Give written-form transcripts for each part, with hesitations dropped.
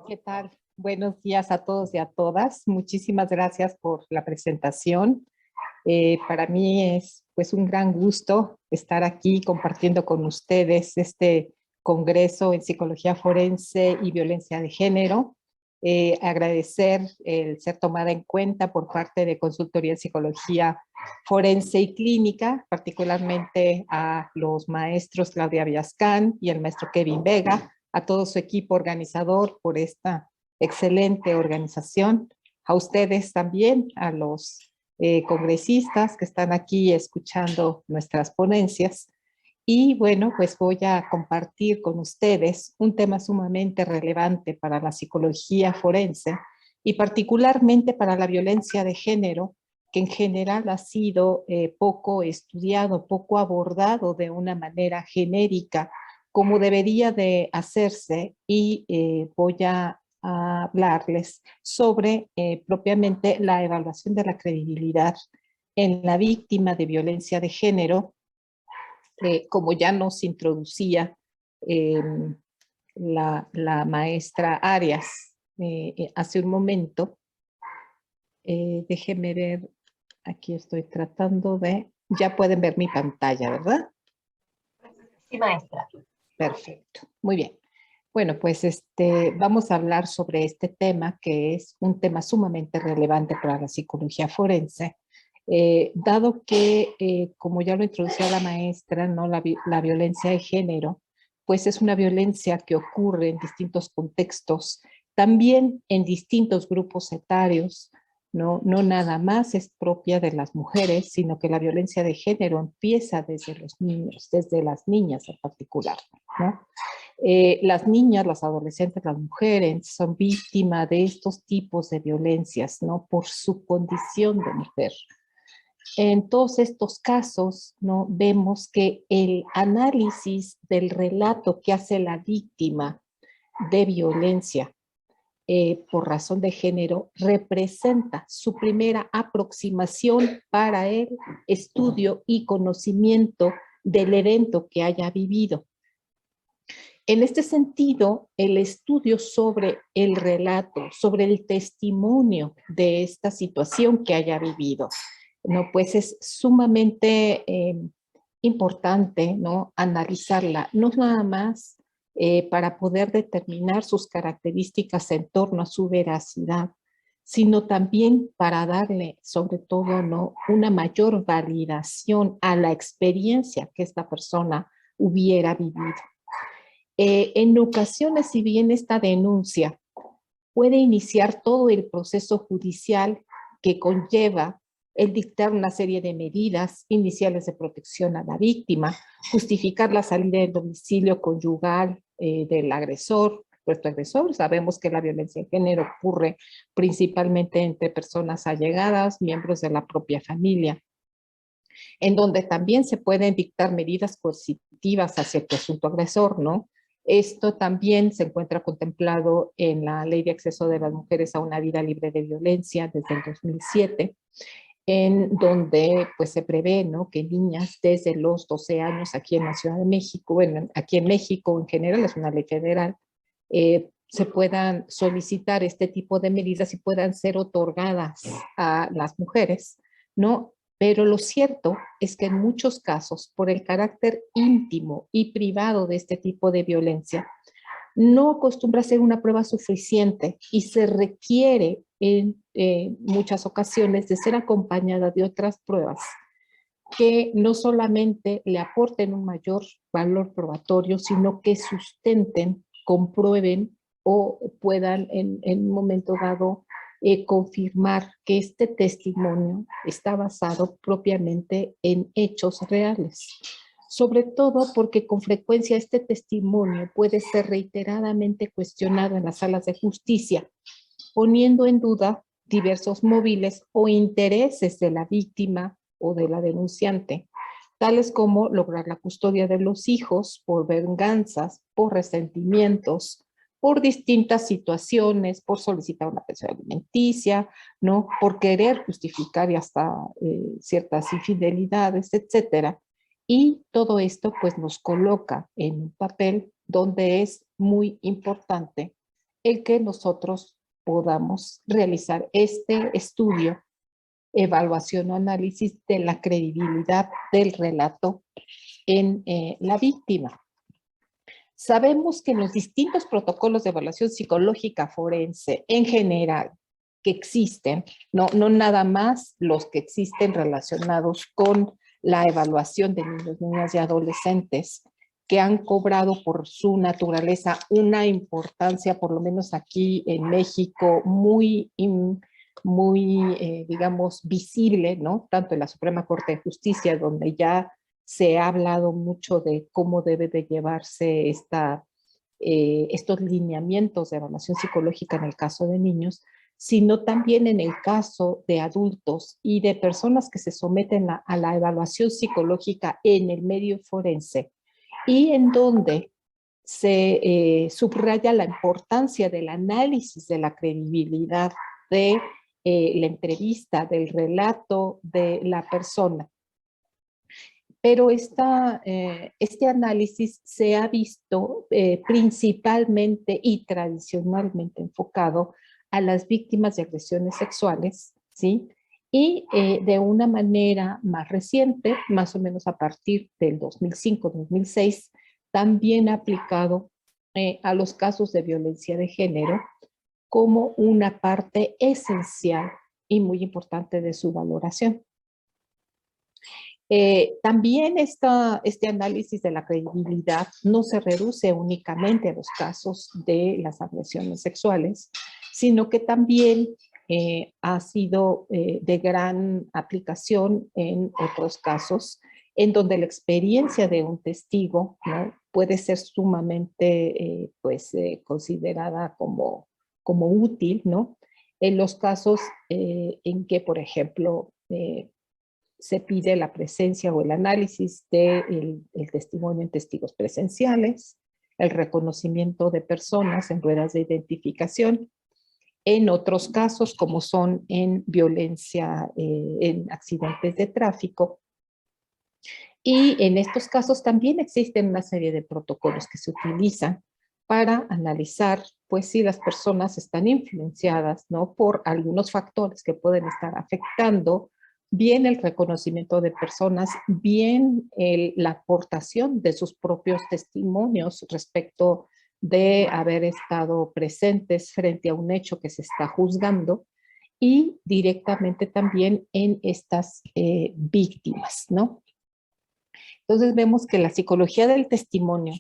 ¿Qué tal? Buenos días a todos y a todas. Muchísimas gracias por la presentación. Para mí es pues un gran gusto estar aquí compartiendo con ustedes este congreso en psicología forense y violencia de género. Agradecer el ser tomada en cuenta por parte de Consultoría en Psicología Forense y Clínica, particularmente a los maestros Claudia Villascán y el maestro Kevin Vega, a todo su equipo organizador por esta excelente organización, a ustedes también, a los congresistas que están aquí escuchando nuestras ponencias. Y bueno, pues voy a compartir con ustedes un tema sumamente relevante para la psicología forense y particularmente para la violencia de género, que en general ha sido poco estudiado, poco abordado de una manera genérica, como debería de hacerse, y voy a hablarles sobre propiamente la evaluación de la credibilidad en la víctima de violencia de género, como ya nos introducía eh, la maestra Arias hace un momento. Déjenme ver, aquí estoy tratando de, ya pueden ver mi pantalla, ¿verdad? Sí, maestra. Perfecto, muy bien. Bueno, pues vamos a hablar sobre este tema, que es un tema sumamente relevante para la psicología forense, dado que, como ya lo introducía la maestra, ¿no? La violencia de género, pues es una violencia que ocurre en distintos contextos, también en distintos grupos etarios, ¿no? No nada más es propia de las mujeres, sino que la violencia de género empieza desde los niños, desde las niñas en particular, ¿no? Las niñas, las adolescentes, las mujeres son víctimas de estos tipos de violencias, ¿no? Por su condición de mujer. En todos estos casos, ¿no? Vemos que el análisis del relato que hace la víctima de violencia por razón de género representa su primera aproximación para el estudio y conocimiento del evento que haya vivido. En este sentido, el estudio sobre el relato, sobre el testimonio de esta situación que haya vivido, ¿no? Pues es sumamente importante, ¿no? Analizarla, no nada más para poder determinar sus características en torno a su veracidad, sino también para darle, sobre todo, ¿no? Una mayor validación a la experiencia que esta persona hubiera vivido. En ocasiones, si bien esta denuncia puede iniciar todo el proceso judicial que conlleva el dictar una serie de medidas iniciales de protección a la víctima, justificar la salida del domicilio conyugal del agresor, nuestro agresor. Sabemos que la violencia de género ocurre principalmente entre personas allegadas, miembros de la propia familia, en donde también se pueden dictar medidas coercitivas hacia el presunto agresor, ¿no? Esto también se encuentra contemplado en la Ley de Acceso de las Mujeres a una Vida Libre de Violencia desde el 2007, en donde pues se prevé, ¿no? Que niñas desde los 12 años aquí en la Ciudad de México, bueno, aquí en México en general, es una ley federal, se puedan solicitar este tipo de medidas y puedan ser otorgadas a las mujeres, ¿no? Pero lo cierto es que en muchos casos, por el carácter íntimo y privado de este tipo de violencia, no acostumbra ser una prueba suficiente y se requiere en muchas ocasiones de ser acompañada de otras pruebas que no solamente le aporten un mayor valor probatorio, sino que sustenten, comprueben o puedan en un momento dado confirmar que este testimonio está basado propiamente en hechos reales. Sobre todo porque con frecuencia este testimonio puede ser reiteradamente cuestionado en las salas de justicia, poniendo en duda diversos móviles o intereses de la víctima o de la denunciante, tales como lograr la custodia de los hijos por venganzas, por resentimientos, por distintas situaciones, por solicitar una pensión alimenticia, ¿no? Por querer justificar y hasta ciertas infidelidades, etcétera. Y todo esto pues nos coloca en un papel donde es muy importante el que nosotros podamos realizar este estudio, evaluación o análisis de la credibilidad del relato en la víctima. Sabemos que en los distintos protocolos de evaluación psicológica forense en general que existen, no nada más los que existen relacionados con la evaluación de niños, niñas y adolescentes, que han cobrado por su naturaleza una importancia, por lo menos aquí en México, muy digamos, visible, ¿no? Tanto en la Suprema Corte de Justicia, donde ya se ha hablado mucho de cómo debe de llevarse estos lineamientos de evaluación psicológica en el caso de niños, sino también en el caso de adultos y de personas que se someten a la evaluación psicológica en el medio forense, y en donde se subraya la importancia del análisis de la credibilidad de la entrevista, del relato de la persona. Pero este análisis se ha visto principalmente y tradicionalmente enfocado a las víctimas de agresiones sexuales, ¿sí? Y de una manera más reciente, más o menos a partir del 2005-2006, también aplicado a los casos de violencia de género como una parte esencial y muy importante de su valoración. También este análisis de la credibilidad no se reduce únicamente a los casos de las agresiones sexuales, sino que también ha sido de gran aplicación en otros casos en donde la experiencia de un testigo, ¿no?, puede ser sumamente considerada como útil, ¿no? En los casos en que, por ejemplo, se pide la presencia o el análisis del testimonio en testigos presenciales, el reconocimiento de personas en ruedas de identificación, en otros casos como son en violencia, en accidentes de tráfico. Y en estos casos también existen una serie de protocolos que se utilizan para analizar, pues, si las personas están influenciadas, ¿no?, por algunos factores que pueden estar afectando bien el reconocimiento de personas, bien la aportación de sus propios testimonios respecto de haber estado presentes frente a un hecho que se está juzgando, y directamente también en estas víctimas, ¿no? Entonces vemos que la psicología del testimonio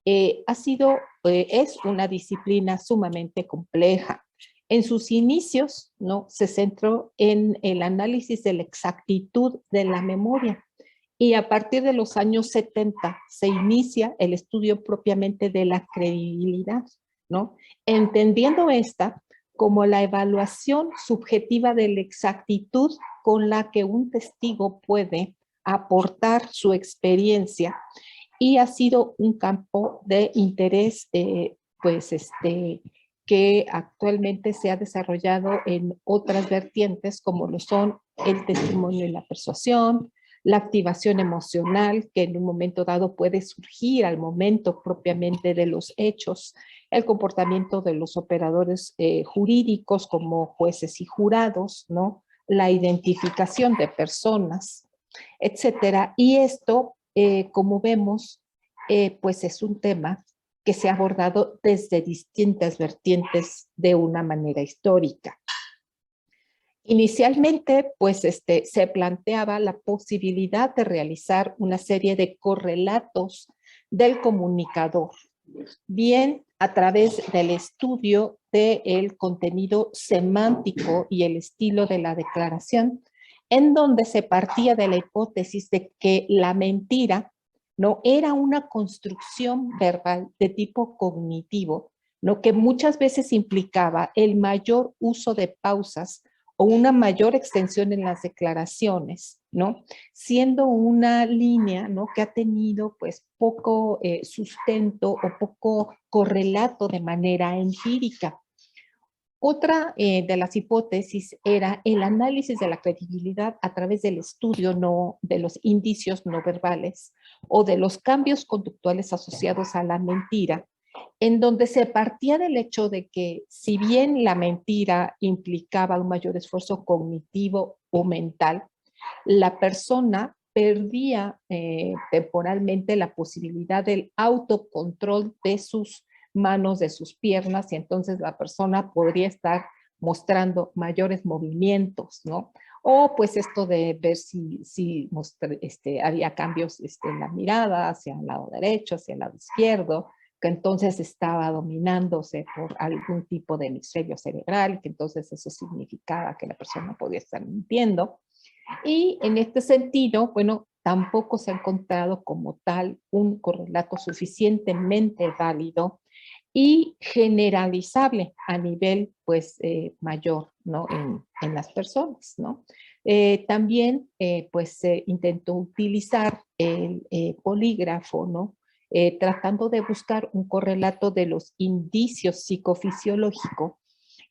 es una disciplina sumamente compleja. En sus inicios, ¿no?, se centró en el análisis de la exactitud de la memoria, y a partir de los años 70 se inicia el estudio propiamente de la credibilidad, ¿no?, entendiendo esta como la evaluación subjetiva de la exactitud con la que un testigo puede aportar su experiencia, y ha sido un campo de interés que actualmente se ha desarrollado en otras vertientes, como lo son el testimonio y la persuasión, la activación emocional, que en un momento dado puede surgir al momento propiamente de los hechos, el comportamiento de los operadores jurídicos como jueces y jurados, ¿no?, la identificación de personas, etcétera. Y esto, como vemos, pues es un tema que se ha abordado desde distintas vertientes de una manera histórica. Inicialmente, pues se planteaba la posibilidad de realizar una serie de correlatos del comunicador, bien a través del estudio del contenido semántico y el estilo de la declaración, en donde se partía de la hipótesis de que la mentira no era una construcción verbal de tipo cognitivo, lo que muchas veces implicaba el mayor uso de pausas o una mayor extensión en las declaraciones, ¿no?, siendo una línea, ¿no?, que ha tenido pues poco sustento o poco correlato de manera empírica. Otra de las hipótesis era el análisis de la credibilidad a través del estudio de los indicios no verbales o de los cambios conductuales asociados a la mentira, en donde se partía del hecho de que si bien la mentira implicaba un mayor esfuerzo cognitivo o mental, la persona perdía temporalmente la posibilidad del autocontrol de sus manos, de sus piernas, y entonces la persona podría estar mostrando mayores movimientos, ¿no? O pues esto de ver si había cambios en la mirada hacia el lado derecho, hacia el lado izquierdo, que entonces estaba dominándose por algún tipo de hemisferio cerebral, que entonces eso significaba que la persona podía estar mintiendo. Y en este sentido, bueno, tampoco se ha encontrado como tal un correlato suficientemente válido y generalizable a nivel pues mayor, ¿no? En las personas, ¿no? También pues se intentó utilizar el polígrafo, ¿no? Tratando de buscar un correlato de los indicios psicofisiológicos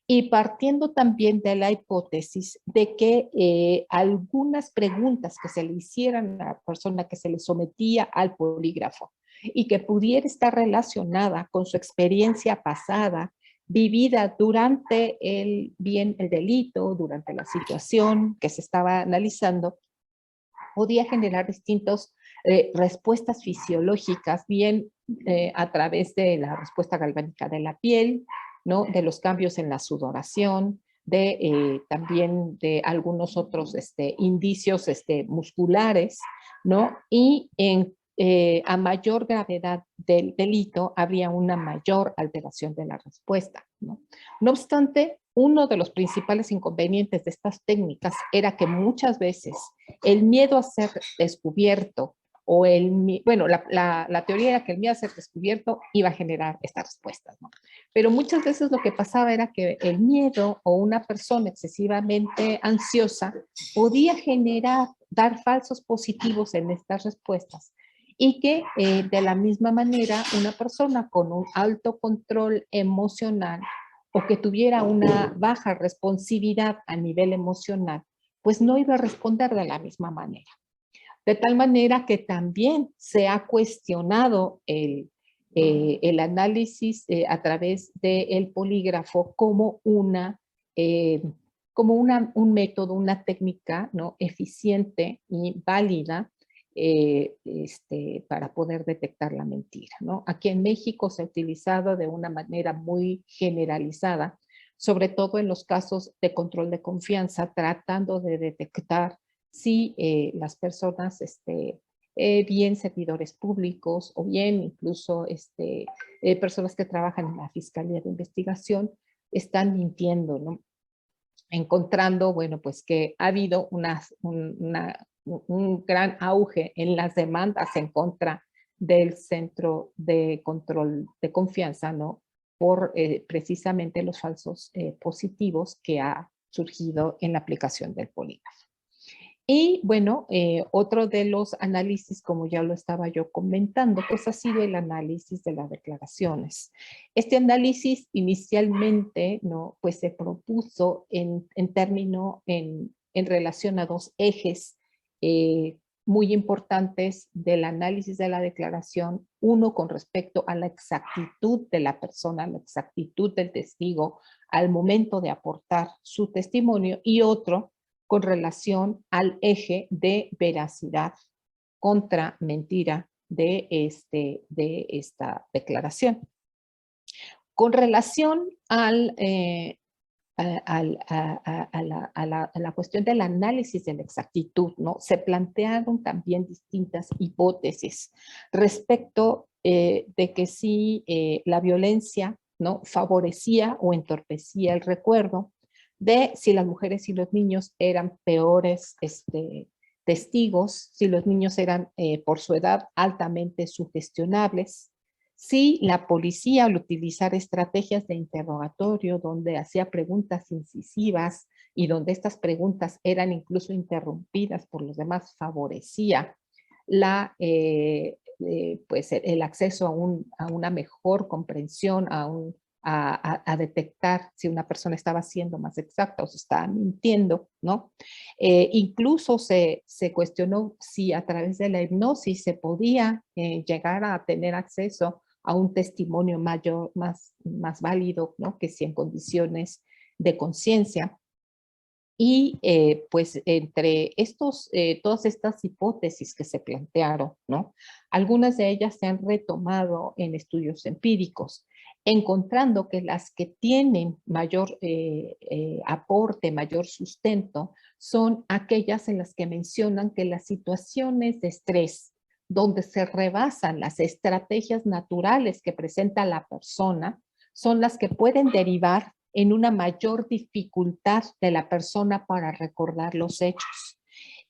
y partiendo también de la hipótesis de que algunas preguntas que se le hicieran a la persona que se le sometía al polígrafo y que pudiera estar relacionada con su experiencia pasada, vivida durante el delito, durante la situación que se estaba analizando, podía generar distintas respuestas fisiológicas, bien a través de la respuesta galvánica de la piel, ¿no? De los cambios en la sudoración, también de algunos otros indicios musculares, ¿no? Y a mayor gravedad del delito habría una mayor alteración de la respuesta, ¿no? No obstante, uno de los principales inconvenientes de estas técnicas era que muchas veces el miedo a ser descubierto o bueno, la teoría era que el miedo a ser descubierto iba a generar estas respuestas, ¿no? Pero muchas veces lo que pasaba era que el miedo o una persona excesivamente ansiosa podía dar falsos positivos en estas respuestas y que de la misma manera una persona con un alto control emocional o que tuviera una baja responsividad a nivel emocional, pues no iba a responder de la misma manera. De tal manera que también se ha cuestionado el análisis a través del polígrafo como un método, una técnica, ¿no? Eficiente y válida para poder detectar la mentira, ¿no? Aquí en México se ha utilizado de una manera muy generalizada, sobre todo en los casos de control de confianza, tratando de detectar si las personas, bien servidores públicos o bien incluso personas que trabajan en la Fiscalía de Investigación, están mintiendo, ¿no? Encontrando, bueno, pues que ha habido un gran auge en las demandas en contra del Centro de Control de Confianza, ¿no? Por precisamente los falsos positivos que ha surgido en la aplicación del polígrafo. Y bueno, otro de los análisis, como ya lo estaba yo comentando, pues ha sido el análisis de las declaraciones. Este análisis inicialmente, ¿no? Pues se propuso en relación a dos ejes muy importantes del análisis de la declaración. Uno con respecto a la exactitud de la persona, la exactitud del testigo al momento de aportar su testimonio, y otro con relación al eje de veracidad contra mentira de esta declaración. Con relación a la cuestión del análisis de la exactitud, ¿no? Se plantearon también distintas hipótesis respecto de que si la violencia, ¿no? Favorecía o entorpecía el recuerdo, de si las mujeres y los niños eran peores testigos, si los niños eran por su edad altamente sugestionables, si la policía al utilizar estrategias de interrogatorio donde hacía preguntas incisivas y donde estas preguntas eran incluso interrumpidas por los demás, favorecía pues el acceso a una mejor comprensión, a detectar si una persona estaba siendo más exacta o se estaba mintiendo, ¿no? Incluso se cuestionó si a través de la hipnosis se podía llegar a tener acceso a un testimonio mayor, más válido, ¿no? Que si en condiciones de conciencia. Y pues entre todas estas hipótesis que se plantearon, ¿no? Algunas de ellas se han retomado en estudios empíricos, encontrando que las que tienen mayor aporte, mayor sustento, son aquellas en las que mencionan que las situaciones de estrés, donde se rebasan las estrategias naturales que presenta la persona, son las que pueden derivar en una mayor dificultad de la persona para recordar los hechos.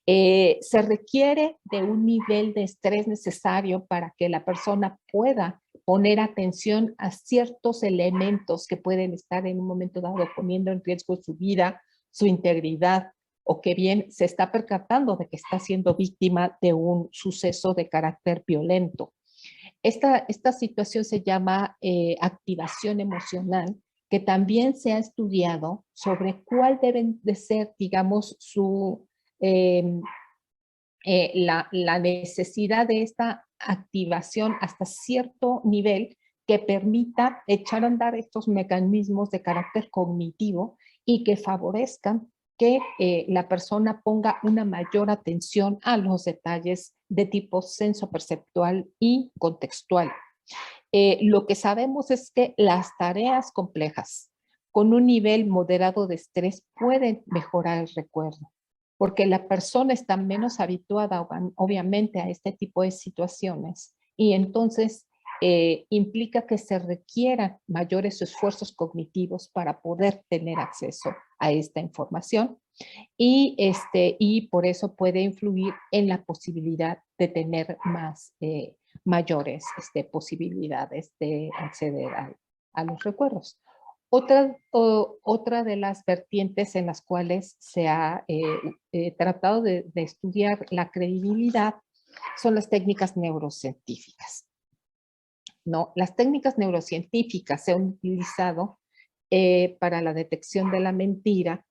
Se requiere de un nivel de estrés necesario para que la persona pueda poner atención a ciertos elementos que pueden estar en un momento dado poniendo en riesgo su vida, su integridad, o que bien se está percatando de que está siendo víctima de un suceso de carácter violento. Esta situación se llama activación emocional, que también se ha estudiado sobre cuál deben de ser, digamos, la necesidad de esta activación hasta cierto nivel que permita echar a andar estos mecanismos de carácter cognitivo y que favorezcan que la persona ponga una mayor atención a los detalles de tipo sensoperceptual y contextual. Lo que sabemos es que las tareas complejas con un nivel moderado de estrés pueden mejorar el recuerdo, porque la persona está menos habituada, obviamente, a este tipo de situaciones y entonces implica que se requieran mayores esfuerzos cognitivos para poder tener acceso a esta información y por eso puede influir en la posibilidad de tener mayores posibilidades de acceder a los recuerdos. Otra de las vertientes en las cuales se ha tratado de estudiar la credibilidad son las técnicas neurocientíficas, ¿no? Las técnicas neurocientíficas se han utilizado para la detección de la mentira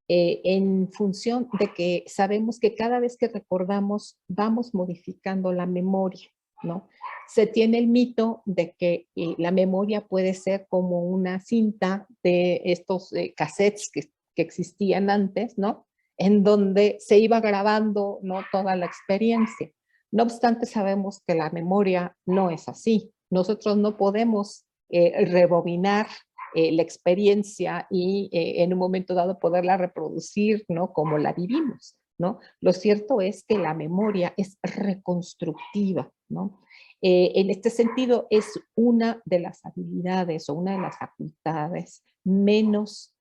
en función de que sabemos que cada vez que recordamos vamos modificando la memoria, ¿no? Se tiene el mito de que la memoria puede ser como una cinta de estos cassettes que existían antes, ¿no? En donde se iba grabando, ¿no? Toda la experiencia. No obstante, sabemos que la memoria no es así. Nosotros no podemos rebobinar la experiencia y en un momento dado poderla reproducir, ¿no? Como la vivimos, ¿no? Lo cierto es que la memoria es reconstructiva, ¿no? En este sentido es una de las habilidades o una de las facultades menos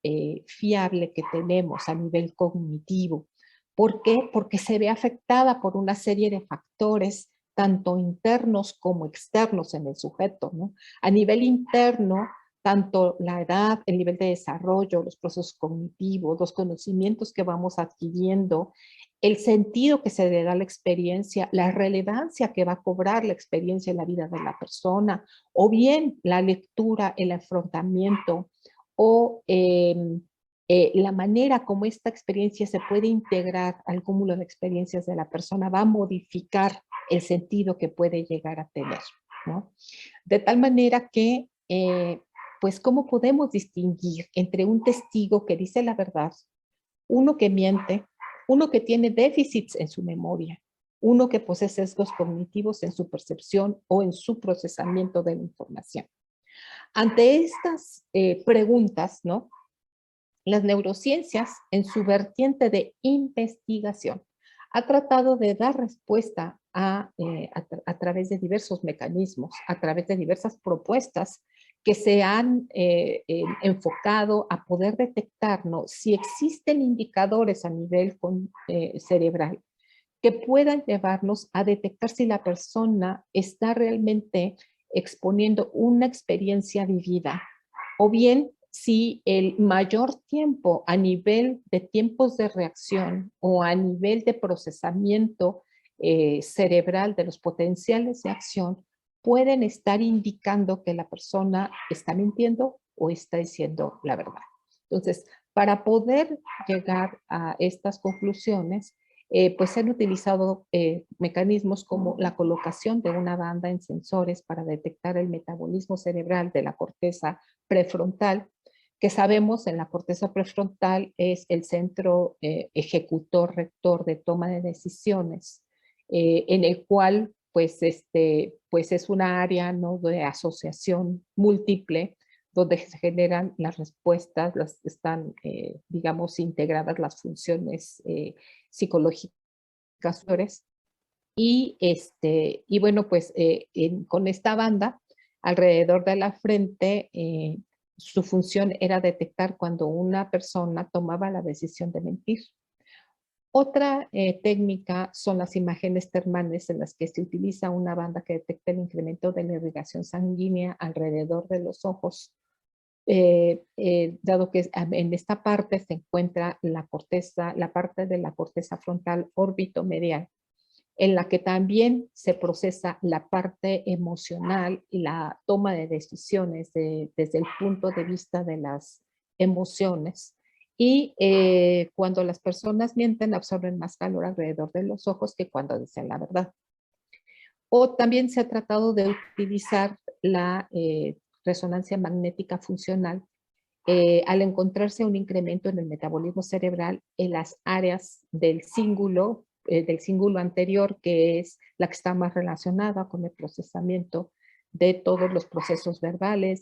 fiable que tenemos a nivel cognitivo. ¿Por qué? Porque se ve afectada por una serie de factores tanto internos como externos en el sujeto, ¿no? A nivel interno, tanto la edad, el nivel de desarrollo, los procesos cognitivos, los conocimientos que vamos adquiriendo, el sentido que se le da a la experiencia, la relevancia que va a cobrar la experiencia en la vida de la persona, o bien la lectura, el afrontamiento, o la manera como esta experiencia se puede integrar al cúmulo de experiencias de la persona va a modificar el sentido que puede llegar a tener, ¿no? De tal manera que pues, ¿cómo podemos distinguir entre un testigo que dice la verdad, uno que miente, uno que tiene déficits en su memoria, uno que posee sesgos cognitivos en su percepción o en su procesamiento de la información? Ante estas preguntas, ¿no? Las neurociencias, en su vertiente de investigación, ha tratado de dar respuesta a través de diversos mecanismos, a través de diversas propuestas que se han enfocado a poder detectar, ¿no? Si existen indicadores a nivel cerebral que puedan llevarnos a detectar si la persona está realmente exponiendo una experiencia vivida o bien si el mayor tiempo a nivel de tiempos de reacción o a nivel de procesamiento cerebral de los potenciales de acción pueden estar indicando que la persona está mintiendo o está diciendo la verdad. Entonces, para poder llegar a estas conclusiones, pues se han utilizado mecanismos como la colocación de una banda en sensores para detectar el metabolismo cerebral de la corteza prefrontal, que sabemos en la corteza prefrontal es el centro ejecutor rector de toma de decisiones, en el cual pues, pues es una área, ¿no?, de asociación múltiple, donde se generan las respuestas, están, digamos, integradas las funciones psicológicas. Y bueno, pues con esta banda alrededor de la frente, su función era detectar cuando una persona tomaba la decisión de mentir. Otra técnica son las imágenes termales en las que se utiliza una banda que detecta el incremento de la irrigación sanguínea alrededor de los ojos, dado que en esta parte se encuentra la corteza, la parte de la corteza frontal órbito-medial, en la que también se procesa la parte emocional y la toma de decisiones desde el punto de vista de las emociones. Y cuando las personas mienten, absorben más calor alrededor de los ojos que cuando dicen la verdad. O también se ha tratado de utilizar la resonancia magnética funcional al encontrarse un incremento en el metabolismo cerebral en las áreas del cíngulo anterior, que es la que está más relacionada con el procesamiento de todos los procesos verbales,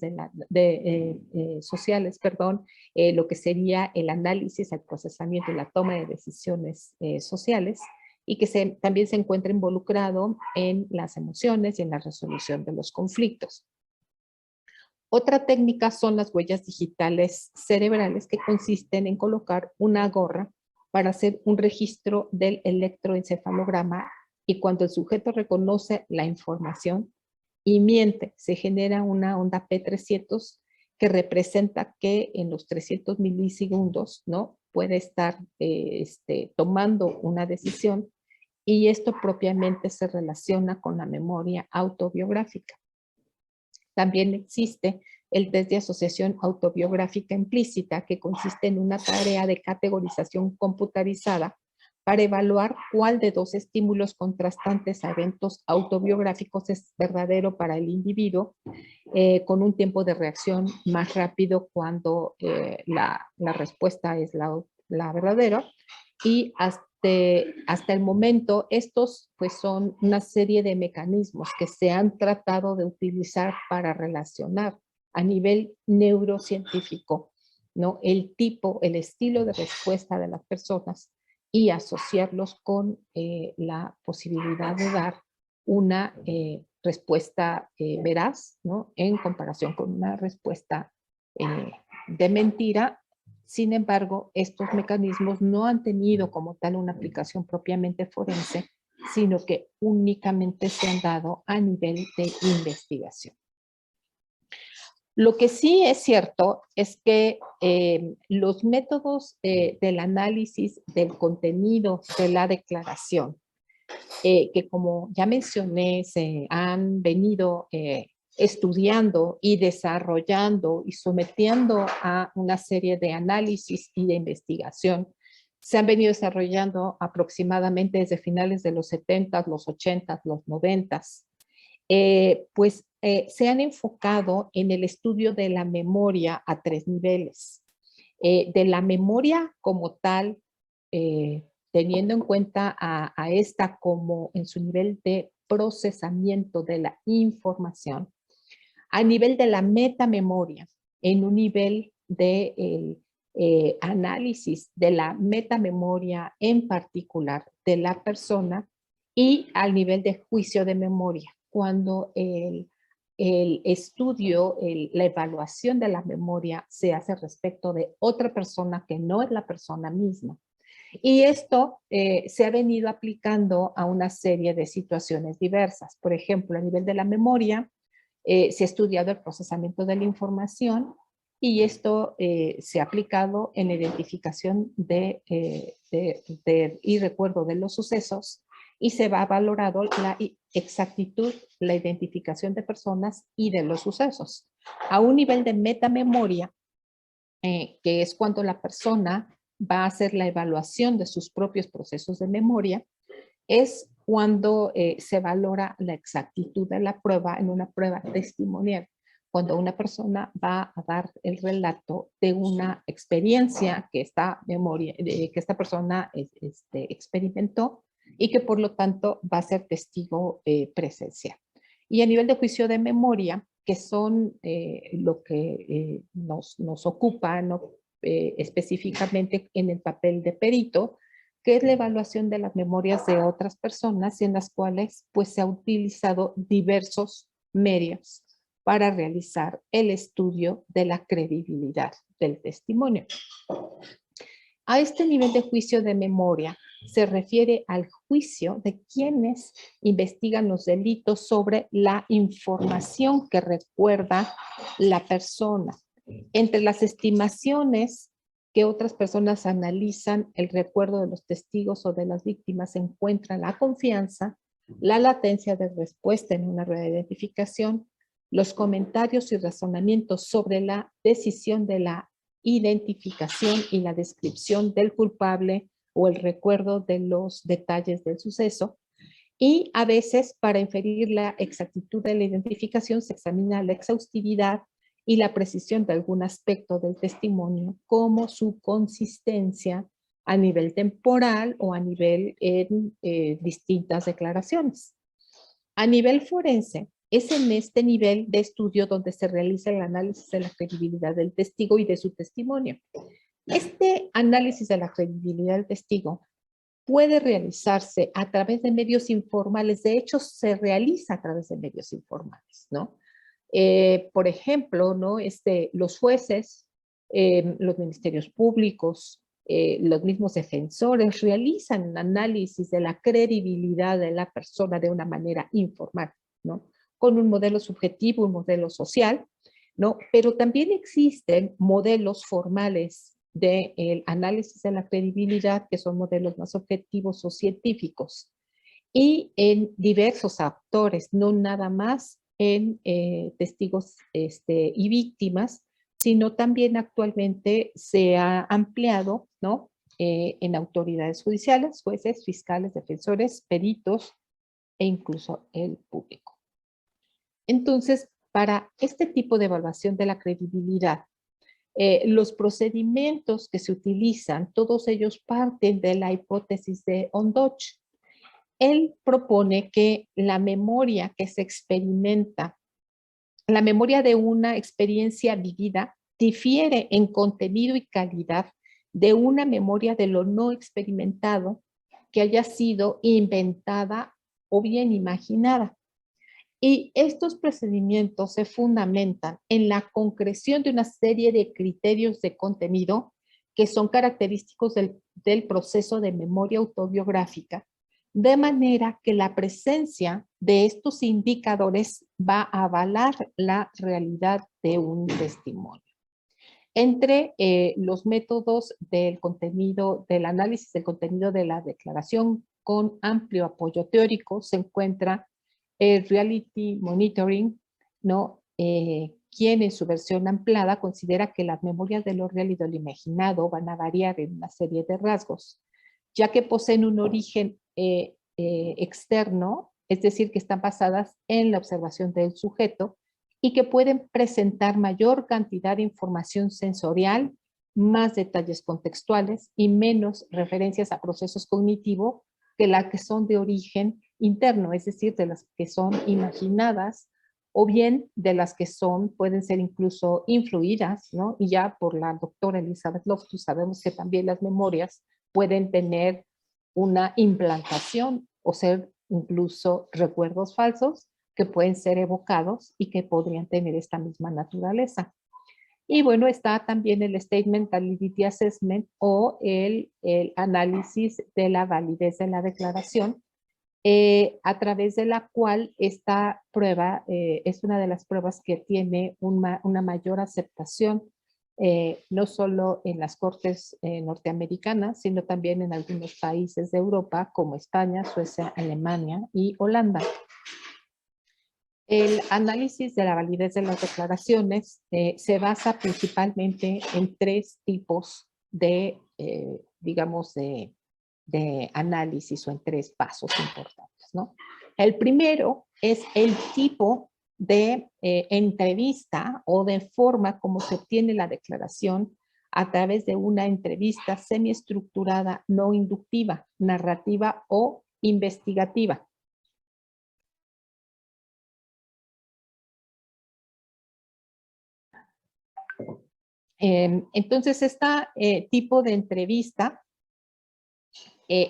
sociales, perdón, lo que sería el análisis, el procesamiento y la toma de decisiones sociales, y que también se encuentra involucrado en las emociones y en la resolución de los conflictos. Otra técnica son las huellas digitales cerebrales, que consisten en colocar una gorra para hacer un registro del electroencefalograma, y cuando el sujeto reconoce la información y miente, se genera una onda P300 que representa que en los 300 milisegundos, ¿no?, puede estar tomando una decisión, y esto propiamente se relaciona con la memoria autobiográfica. También existe el test de asociación autobiográfica implícita, que consiste en una tarea de categorización computarizada para evaluar cuál de dos estímulos contrastantes a eventos autobiográficos es verdadero para el individuo, con un tiempo de reacción más rápido cuando la respuesta es la verdadera. Y hasta el momento, estos pues son una serie de mecanismos que se han tratado de utilizar para relacionar a nivel neurocientífico, ¿no?, el estilo de respuesta de las personas, y asociarlos con la posibilidad de dar una respuesta veraz, ¿no?, en comparación con una respuesta de mentira. Sin embargo, estos mecanismos no han tenido como tal una aplicación propiamente forense, sino que únicamente se han dado a nivel de investigación. Lo que sí es cierto es que los métodos del análisis del contenido de la declaración, que como ya mencioné, se han venido estudiando y desarrollando y sometiendo a una serie de análisis y de investigación, se han venido desarrollando aproximadamente desde finales de los 70, los 80, los 90, pues se han enfocado en el estudio de la memoria a 3 niveles. De la memoria como tal, teniendo en cuenta a esta como en su nivel de procesamiento de la información, a nivel de la metamemoria, en un nivel de análisis de la metamemoria en particular de la persona, y al nivel de juicio de memoria, cuando el estudio, la evaluación de la memoria se hace respecto de otra persona que no es la persona misma. Y esto se ha venido aplicando a una serie de situaciones diversas. Por ejemplo, a nivel de la memoria, se ha estudiado el procesamiento de la información, y esto se ha aplicado en la identificación y recuerdo de los sucesos, y se va valorado la exactitud, la identificación de personas y de los sucesos. A un nivel de metamemoria, que es cuando la persona va a hacer la evaluación de sus propios procesos de memoria, es cuando se valora la exactitud de la prueba en una prueba testimonial. Cuando una persona va a dar el relato de una experiencia que esta persona experimentó y que por lo tanto va a ser testigo presencial. Y a nivel de juicio de memoria, que son lo que nos ocupa, ¿no? Específicamente en el papel de perito, que es la evaluación de las memorias de otras personas y en las cuales pues se ha utilizado diversos medios para realizar el estudio de la credibilidad del testimonio. A este nivel de juicio de memoria se refiere al juicio de quienes investigan los delitos sobre la información que recuerda la persona. Entre las estimaciones que otras personas analizan el recuerdo de los testigos o de las víctimas se encuentra la confianza, la latencia de respuesta en una rueda de identificación, los comentarios y razonamientos sobre la decisión de la identificación y la descripción del culpable o el recuerdo de los detalles del suceso. Y a veces, para inferir la exactitud de la identificación, se examina la exhaustividad y la precisión de algún aspecto del testimonio, como su consistencia a nivel temporal o a nivel en distintas declaraciones. A nivel forense, es en este nivel de estudio donde se realiza el análisis de la credibilidad del testigo y de su testimonio. Este análisis de la credibilidad del testigo puede realizarse a través de medios informales. De hecho, se realiza a través de medios informales, ¿no? Por ejemplo, ¿no? Los jueces, los ministerios públicos, los mismos defensores realizan un análisis de la credibilidad de la persona de una manera informal, ¿no? Con un modelo subjetivo, un modelo social, ¿no? Pero también existen modelos formales del análisis de la credibilidad, que son modelos más objetivos o científicos, y en diversos actores, no nada más en testigos y víctimas, sino también actualmente se ha ampliado, ¿no? En autoridades judiciales, jueces, fiscales, defensores, peritos e incluso el público. Entonces, para este tipo de evaluación de la credibilidad, los procedimientos que se utilizan, todos ellos parten de la hipótesis de Ondoch. Él propone que la memoria que se experimenta, la memoria de una experiencia vivida, difiere en contenido y calidad de una memoria de lo no experimentado que haya sido inventada o bien imaginada. Y estos procedimientos se fundamentan en la concreción de una serie de criterios de contenido que son característicos del proceso de memoria autobiográfica, de manera que la presencia de estos indicadores va a avalar la realidad de un testimonio. Entre los métodos del contenido, del análisis del contenido de la declaración con amplio apoyo teórico se encuentra el Reality Monitoring, ¿no? Quien en su versión ampliada considera que las memorias de lo real y de lo imaginado van a variar en una serie de rasgos, ya que poseen un origen externo, es decir, que están basadas en la observación del sujeto y que pueden presentar mayor cantidad de información sensorial, más detalles contextuales y menos referencias a procesos cognitivos que las que son de origen interno, es decir, de las que son imaginadas o bien de las que pueden ser incluso influidas, ¿no? Y ya por la doctora Elizabeth Loftus sabemos que también las memorias pueden tener una implantación o ser incluso recuerdos falsos que pueden ser evocados y que podrían tener esta misma naturaleza. Y bueno, está también el Statement Validity Assessment o el análisis de la validez de la declaración, a través de la cual esta prueba es una de las pruebas que tiene una mayor aceptación, no solo en las cortes norteamericanas, sino también en algunos países de Europa como España, Suecia, Alemania y Holanda. El análisis de la validez de las declaraciones se basa principalmente en tres tipos de digamos, de análisis o en 3 pasos importantes, ¿no? El primero es el tipo de entrevista o de forma como se obtiene la declaración a través de una entrevista semiestructurada, no inductiva, narrativa o investigativa. Entonces, este tipo de entrevista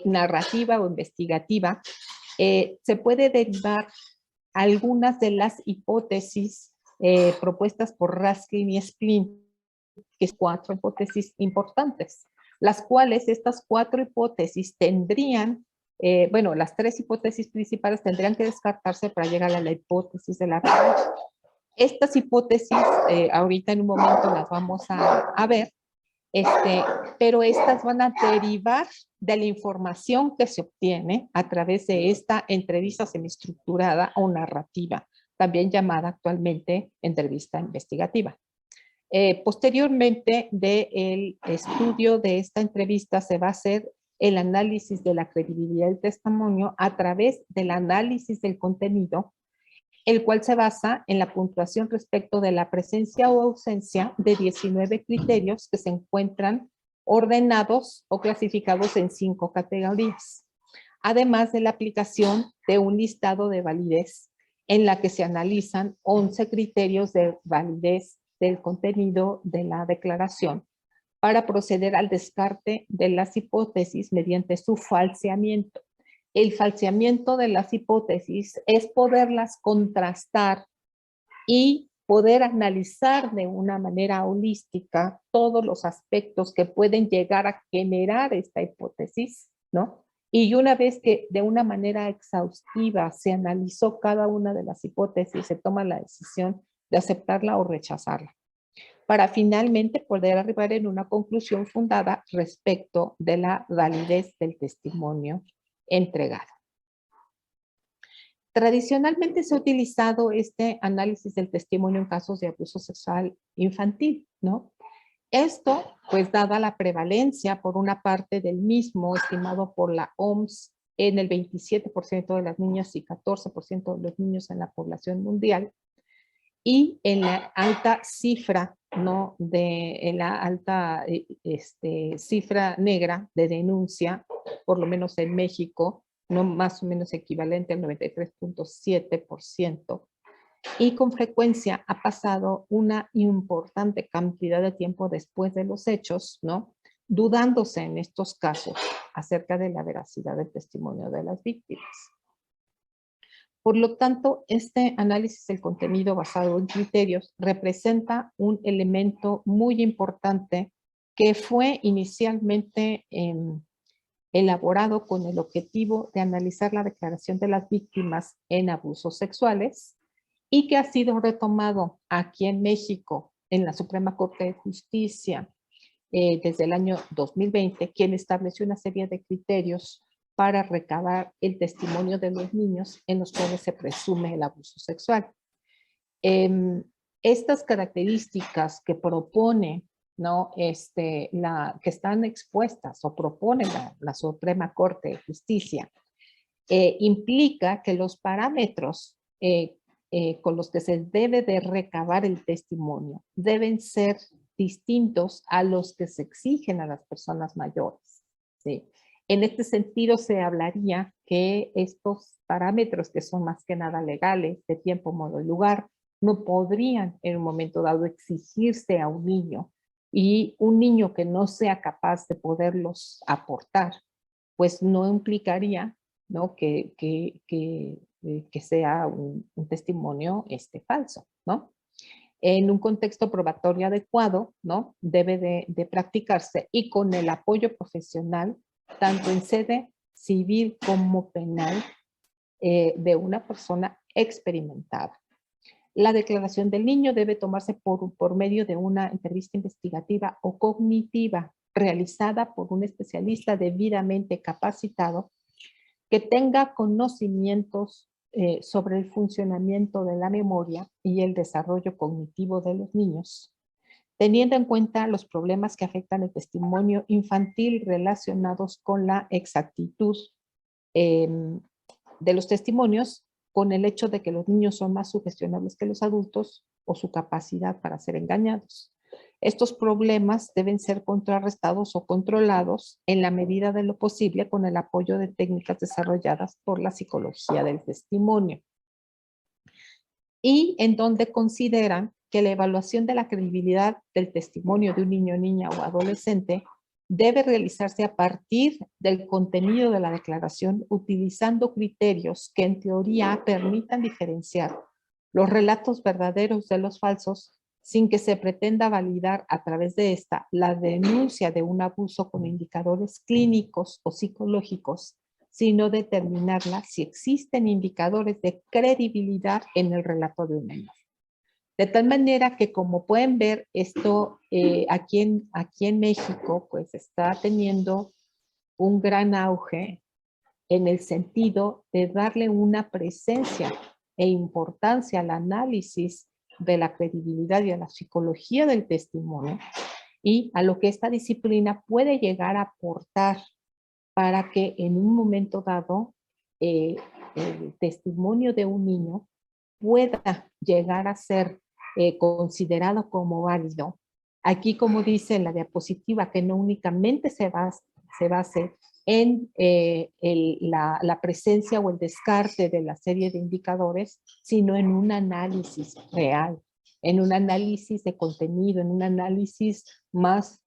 narrativa o investigativa se puede derivar algunas de las hipótesis propuestas por Raskin y Splin, que son 4 hipótesis importantes, las cuales estas 4 hipótesis tendrían, bueno, las 3 hipótesis principales tendrían que descartarse para llegar a la hipótesis de la verdad. Estas hipótesis, ahorita en un momento las vamos a ver, pero estas van a derivar de la información que se obtiene a través de esta entrevista semiestructurada o narrativa, también llamada actualmente entrevista investigativa. Posteriormente del estudio de esta entrevista se va a hacer el análisis de la credibilidad del testimonio a través del análisis del contenido, el cual se basa en la puntuación respecto de la presencia o ausencia de 19 criterios que se encuentran ordenados o clasificados en 5 categorías, además de la aplicación de un listado de validez en la que se analizan 11 criterios de validez del contenido de la declaración para proceder al descarte de las hipótesis mediante su falseamiento. El falseamiento de las hipótesis es poderlas contrastar y poder analizar de una manera holística todos los aspectos que pueden llegar a generar esta hipótesis, ¿no? Y una vez que de una manera exhaustiva se analizó cada una de las hipótesis, se toma la decisión de aceptarla o rechazarla, para finalmente poder arribar en una conclusión fundada respecto de la validez del testimonio entregado. Tradicionalmente se ha utilizado este análisis del testimonio en casos de abuso sexual infantil, ¿no? Esto, pues, dada la prevalencia por una parte del mismo, estimado por la OMS en el 27% de las niñas y 14% de los niños en la población mundial, y en la alta cifra, ¿no? En la alta cifra negra de denuncia, por lo menos en México, no más o menos equivalente al 93.7%, y con frecuencia ha pasado una importante cantidad de tiempo después de los hechos, ¿no? Dudándose en estos casos acerca de la veracidad del testimonio de las víctimas. Por lo tanto, este análisis del contenido basado en criterios representa un elemento muy importante que fue inicialmente elaborado con el objetivo de analizar la declaración de las víctimas en abusos sexuales y que ha sido retomado aquí en México en la Suprema Corte de Justicia desde el año 2020, quien estableció una serie de criterios para recabar el testimonio de los niños en los cuales se presume el abuso sexual. Estas características que propone, ¿no? Que están expuestas o propone la Suprema Corte de Justicia, implica que los parámetros con los que se debe de recabar el testimonio deben ser distintos a los que se exigen a las personas mayores, ¿sí? En este sentido, se hablaría que estos parámetros, que son más que nada legales, de tiempo, modo y lugar, no podrían en un momento dado exigirse a un niño, y un niño que no sea capaz de poderlos aportar, pues no implicaría, ¿no? que sea un testimonio falso, ¿no? En un contexto probatorio adecuado, ¿no? Debe de practicarse, y con el apoyo profesional, tanto en sede civil como penal, de una persona experimentada. La declaración del niño debe tomarse por medio de una entrevista investigativa o cognitiva realizada por un especialista debidamente capacitado que tenga conocimientos sobre el funcionamiento de la memoria y el desarrollo cognitivo de los niños, teniendo en cuenta los problemas que afectan el testimonio infantil relacionados con la exactitud de los testimonios, con el hecho de que los niños son más sugestionables que los adultos o su capacidad para ser engañados. Estos problemas deben ser contrarrestados o controlados en la medida de lo posible con el apoyo de técnicas desarrolladas por la psicología del testimonio. Y en donde consideran que la evaluación de la credibilidad del testimonio de un niño, niña o adolescente debe realizarse a partir del contenido de la declaración utilizando criterios que en teoría permitan diferenciar los relatos verdaderos de los falsos sin que se pretenda validar a través de esta la denuncia de un abuso con indicadores clínicos o psicológicos, sino determinarla si existen indicadores de credibilidad en el relato de un menor. De tal manera que, como pueden ver, esto aquí en México pues está teniendo un gran auge en el sentido de darle una presencia e importancia al análisis de la credibilidad y a la psicología del testimonio y a lo que esta disciplina puede llegar a aportar para que en un momento dado el testimonio de un niño pueda llegar a ser considerado como válido. Aquí, como dice en la diapositiva, que no únicamente se base en la presencia o el descarte de la serie de indicadores, sino en un análisis real, en un análisis de contenido, en un análisis más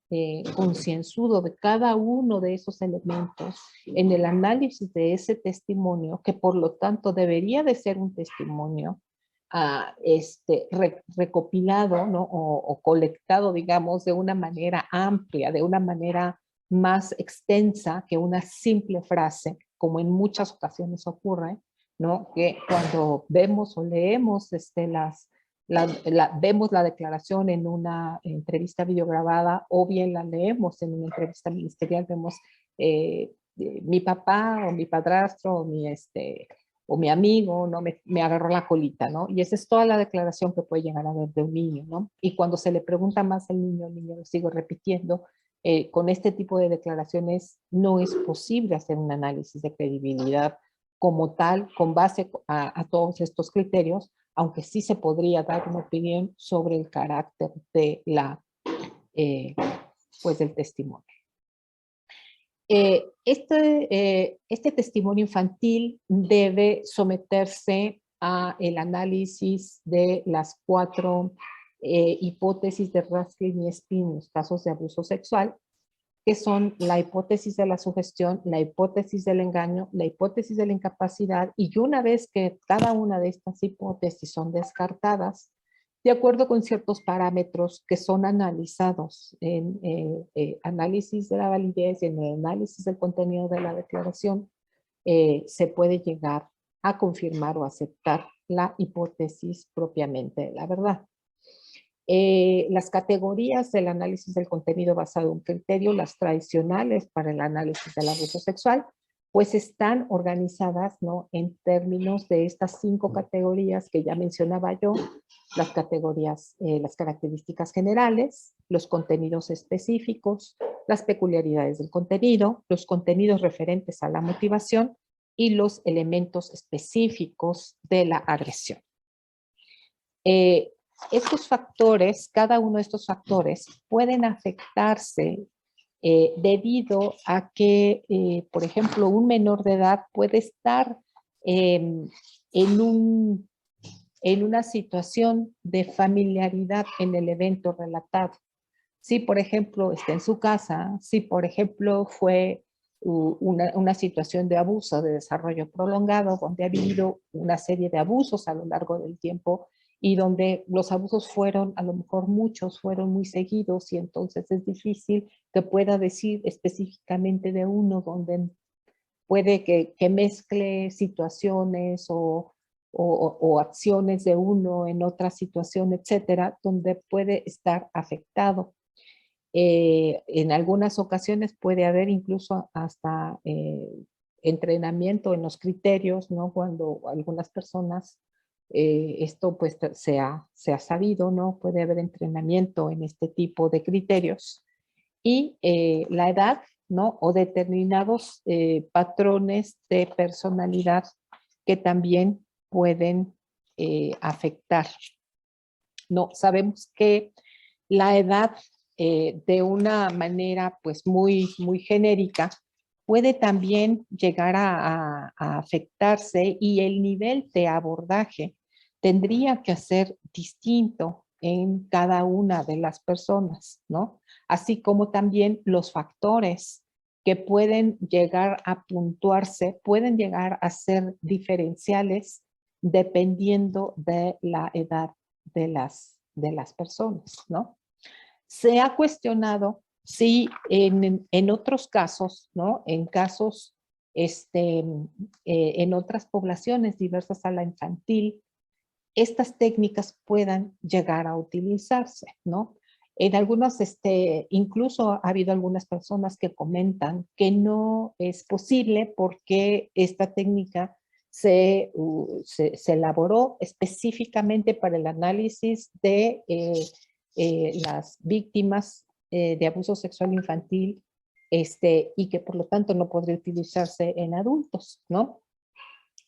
concienzudo de cada uno de esos elementos, en el análisis de ese testimonio, que por lo tanto debería de ser un testimonio recopilado, ¿no? o colectado, digamos, de una manera amplia, de una manera más extensa que una simple frase, como en muchas ocasiones ocurre, ¿no? Que cuando vemos o leemos vemos la declaración en una entrevista videograbada o bien la leemos en una entrevista ministerial, vemos mi papá o mi padrastro o mi amigo, ¿no? Me agarró la colita, ¿no? Y esa es toda la declaración que puede llegar a ver de un niño, ¿no? Y cuando se le pregunta más al niño, el niño lo sigo repitiendo, con este tipo de declaraciones no es posible hacer un análisis de credibilidad como tal, con base a todos estos criterios, aunque sí se podría dar una opinión sobre el carácter de pues del testimonio. Este testimonio infantil debe someterse a el análisis de las 4 hipótesis de Raskin y Espin en los casos de abuso sexual, que son la hipótesis de la sugestión, la hipótesis del engaño, la hipótesis de la incapacidad, y una vez que cada una de estas hipótesis son descartadas, de acuerdo con ciertos parámetros que son analizados en análisis de la validez y en el análisis del contenido de la declaración, se puede llegar a confirmar o aceptar la hipótesis propiamente de la verdad. Las categorías del análisis del contenido basado en un criterio, las tradicionales para el análisis del abuso sexual, pues están organizadas, ¿no? En términos de estas 5 categorías que ya mencionaba yo, las categorías, las características generales, los contenidos específicos, las peculiaridades del contenido, los contenidos referentes a la motivación y los elementos específicos de la agresión. Estos factores, cada uno de estos factores pueden afectarse debido a que, por ejemplo, un menor de edad puede estar en una situación de familiaridad en el evento relatado. Si, por ejemplo, está en su casa, si, por ejemplo, fue una situación de abuso de desarrollo prolongado, donde ha habido una serie de abusos a lo largo del tiempo y donde los abusos fueron, a lo mejor muchos, fueron muy seguidos y entonces es difícil que pueda decir específicamente de uno donde puede que mezcle situaciones o acciones de uno en otra situación, etcétera, donde puede estar afectado. En algunas ocasiones puede haber incluso hasta entrenamiento en los criterios, ¿no? Cuando algunas personas Esto pues se ha sabido, ¿no? Puede haber entrenamiento en este tipo de criterios. Y la edad, ¿no? O determinados patrones de personalidad que también pueden afectar. No, sabemos que la edad de una manera pues muy genérica puede también llegar a afectarse y el nivel de abordaje tendría que ser distinto en cada una de las personas, ¿no? Así como también los factores que pueden llegar a puntuarse, pueden llegar a ser diferenciales dependiendo de la edad de las personas, ¿no? Se ha cuestionado si en otros casos, ¿no? En casos, en otras poblaciones diversas a la infantil, estas técnicas puedan llegar a utilizarse, ¿no? En algunos, incluso ha habido algunas personas que comentan que no es posible porque esta técnica se elaboró específicamente para el análisis de las víctimas de abuso sexual infantil y que por lo tanto no podría utilizarse en adultos, ¿no?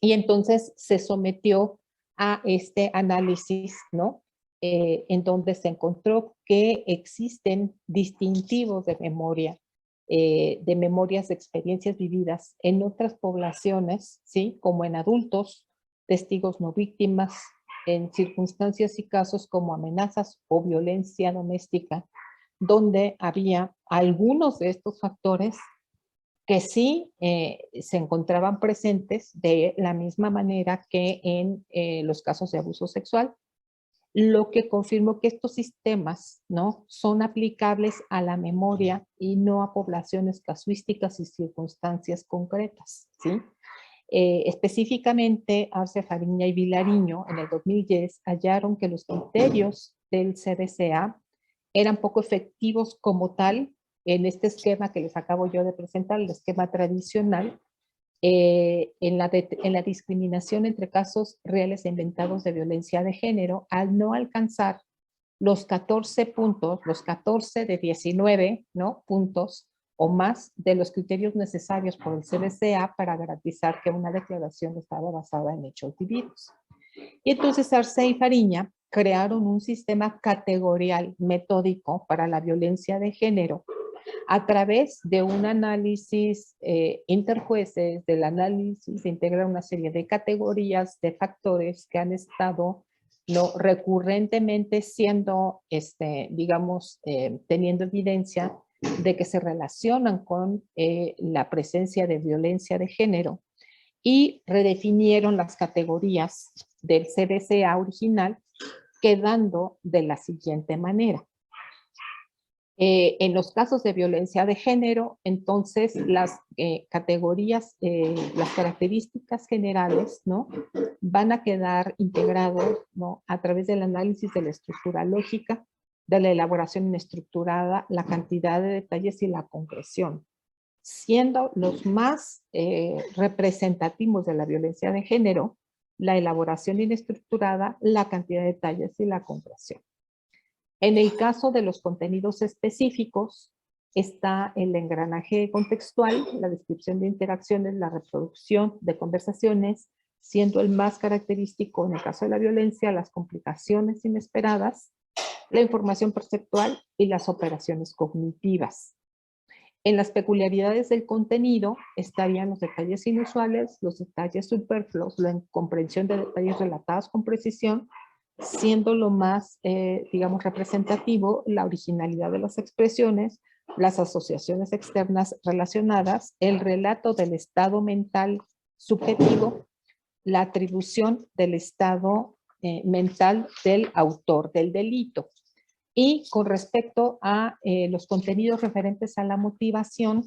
Y entonces se sometió a este análisis, ¿no? En donde se encontró que existen distintivos de memorias de experiencias vividas en otras poblaciones, ¿sí? Como en adultos, testigos no víctimas, en circunstancias y casos como amenazas o violencia doméstica, donde había algunos de estos factores que sí se encontraban presentes de la misma manera que en los casos de abuso sexual, lo que confirmó que estos sistemas, ¿no? Son aplicables a la memoria y no a poblaciones casuísticas y circunstancias concretas, ¿sí? Específicamente, Arce Fariña y Vilariño en el 2010 hallaron que los criterios del CDCA eran poco efectivos como tal en este esquema que les acabo yo de presentar, el esquema tradicional, en la discriminación entre casos reales e inventados de violencia de género, al no alcanzar los 14 puntos, los 14 de 19, ¿no? Puntos o más de los criterios necesarios por el CDCA para garantizar que una declaración estaba basada en hechos vividos. Y entonces Arce y Fariña crearon un sistema categorial metódico para la violencia de género a través de un análisis interjueces, del análisis se integra una serie de categorías de factores que han estado recurrentemente siendo, digamos, teniendo evidencia de que se relacionan con la presencia de violencia de género y redefinieron las categorías del CDCA original quedando de la siguiente manera. En los casos de violencia de género, entonces las categorías, las características generales, ¿no? Van a quedar integrados, ¿no? A través del análisis de la estructura lógica, de la elaboración estructurada, la cantidad de detalles y la concreción, siendo los más representativos de la violencia de género, la elaboración inestructurada, la cantidad de detalles y la concreción. En el caso de los contenidos específicos, está el engranaje contextual, la descripción de interacciones, la reproducción de conversaciones, siendo el más característico en el caso de la violencia, las complicaciones inesperadas, la información perceptual y las operaciones cognitivas. En las peculiaridades del contenido estarían los detalles inusuales, los detalles superfluos, la comprensión de detalles relatados con precisión, siendo lo más, digamos, representativo la originalidad de las expresiones, las asociaciones externas relacionadas, el relato del estado mental subjetivo, la atribución del estado mental del autor del delito. Y con respecto a los contenidos referentes a la motivación,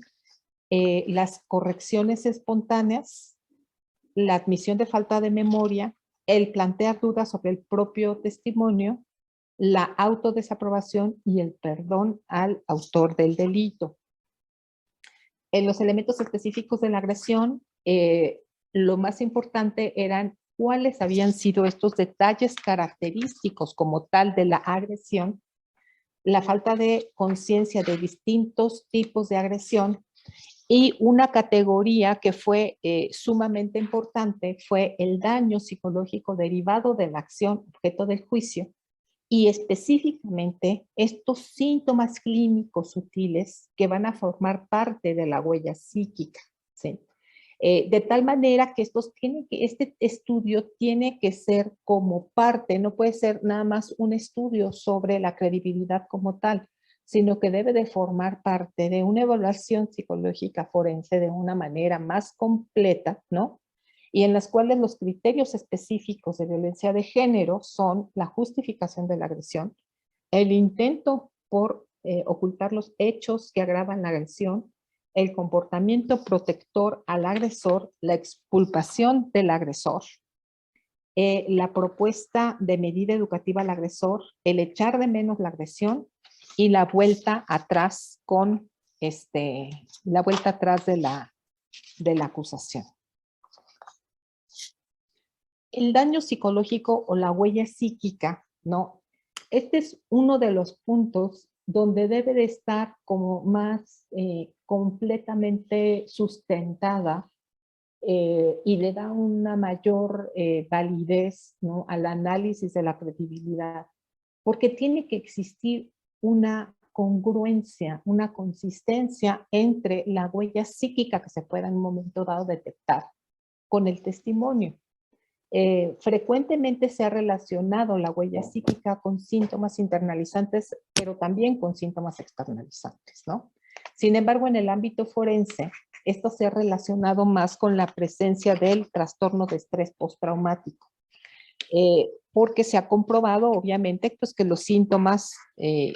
las correcciones espontáneas, la admisión de falta de memoria, el plantear dudas sobre el propio testimonio, la autodesaprobación y el perdón al autor del delito. En los elementos específicos de la agresión, lo más importante eran cuáles habían sido estos detalles característicos como tal de la agresión, la falta de conciencia de distintos tipos de agresión, y una categoría que fue sumamente importante fue el daño psicológico derivado de la acción objeto del juicio, y específicamente estos síntomas clínicos sutiles que van a formar parte de la huella psíquica, ¿sí? De tal manera que este estudio tiene que ser como parte, no puede ser nada más un estudio sobre la credibilidad como tal, sino que debe de formar parte de una evaluación psicológica forense de una manera más completa, ¿no? Y en las cuales los criterios específicos de violencia de género son la justificación de la agresión, el intento por ocultar los hechos que agravan la agresión, el comportamiento protector al agresor, la exculpación del agresor, la propuesta de medida educativa al agresor, el echar de menos la agresión y la vuelta atrás con la vuelta atrás de la acusación. El daño psicológico o la huella psíquica, ¿no? Este es uno de los puntos donde debe de estar como más completamente sustentada y le da una mayor validez, ¿no?, al análisis de la credibilidad, porque tiene que existir una congruencia, una consistencia entre la huella psíquica que se pueda en un momento dado detectar con el testimonio. Frecuentemente se ha relacionado la huella psíquica con síntomas internalizantes, pero también con síntomas externalizantes, ¿no? Sin embargo, en el ámbito forense, esto se ha relacionado más con la presencia del trastorno de estrés postraumático, porque se ha comprobado, obviamente, pues, que los síntomas,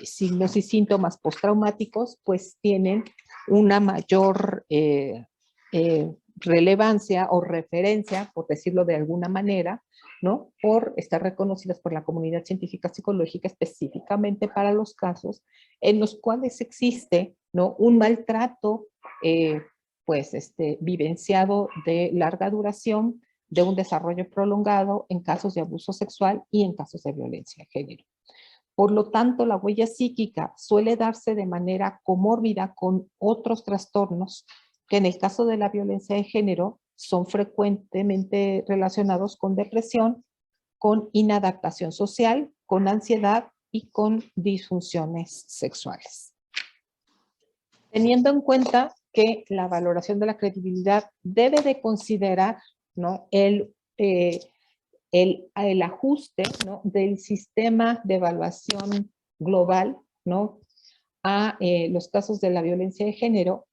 signos y síntomas postraumáticos, pues tienen una mayor relevancia o referencia, por decirlo de alguna manera, ¿no?, por estar reconocidas por la comunidad científica psicológica específicamente para los casos en los cuales existe, ¿no?, un maltrato vivenciado de larga duración, de un desarrollo prolongado en casos de abuso sexual y en casos de violencia de género. Por lo tanto, la huella psíquica suele darse de manera comórbida con otros trastornos que en el caso de la violencia de género son frecuentemente relacionados con depresión, con inadaptación social, con ansiedad y con disfunciones sexuales. Teniendo en cuenta que la valoración de la credibilidad debe de considerar, ¿no?, el ajuste, ¿no?, del sistema de evaluación global, ¿no?, a los casos de la violencia de género.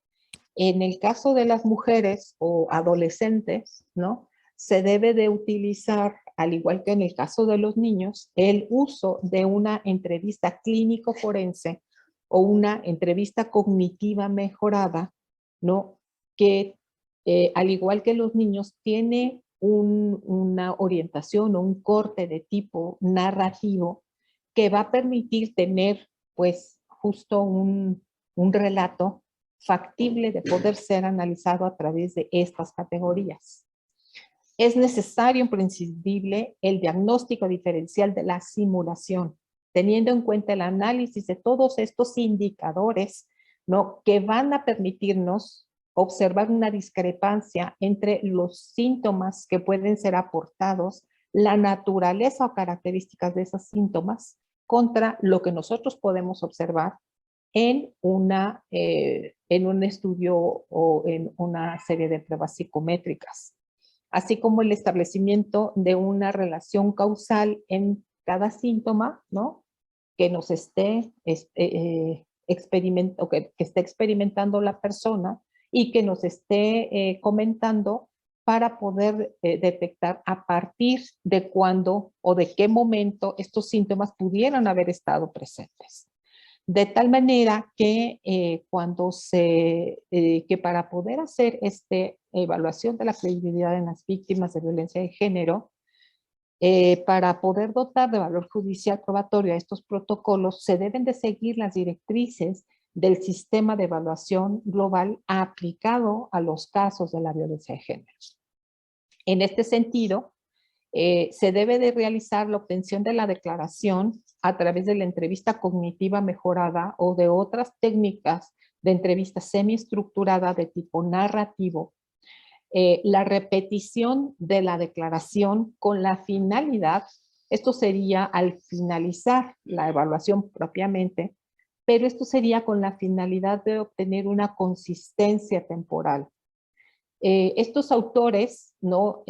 En el caso de las mujeres o adolescentes, ¿no?, se debe de utilizar, al igual que en el caso de los niños, el uso de una entrevista clínico forense o una entrevista cognitiva mejorada, ¿no?, que al igual que los niños tiene una orientación o un corte de tipo narrativo que va a permitir tener, pues, justo un relato factible de poder ser analizado a través de estas categorías. Es necesario, imprescindible, el diagnóstico diferencial de la simulación, teniendo en cuenta el análisis de todos estos indicadores, ¿no?, que van a permitirnos observar una discrepancia entre los síntomas que pueden ser aportados, la naturaleza o características de esos síntomas, contra lo que nosotros podemos observar en un estudio o en una serie de pruebas psicométricas, así como el establecimiento de una relación causal en cada síntoma, ¿no?, que nos esté que esté experimentando la persona y que nos esté comentando, para poder detectar a partir de cuándo o de qué momento estos síntomas pudieran haber estado presentes. De tal manera que que para poder hacer esta evaluación de la credibilidad en las víctimas de violencia de género, para poder dotar de valor judicial probatorio a estos protocolos, se deben de seguir las directrices del sistema de evaluación global aplicado a los casos de la violencia de género. En este sentido, Se debe de realizar la obtención de la declaración a través de la entrevista cognitiva mejorada o de otras técnicas de entrevista semiestructurada de tipo narrativo. La repetición de la declaración con la finalidad, esto sería al finalizar la evaluación propiamente, pero esto sería con la finalidad de obtener una consistencia temporal. Estos autores, ¿no?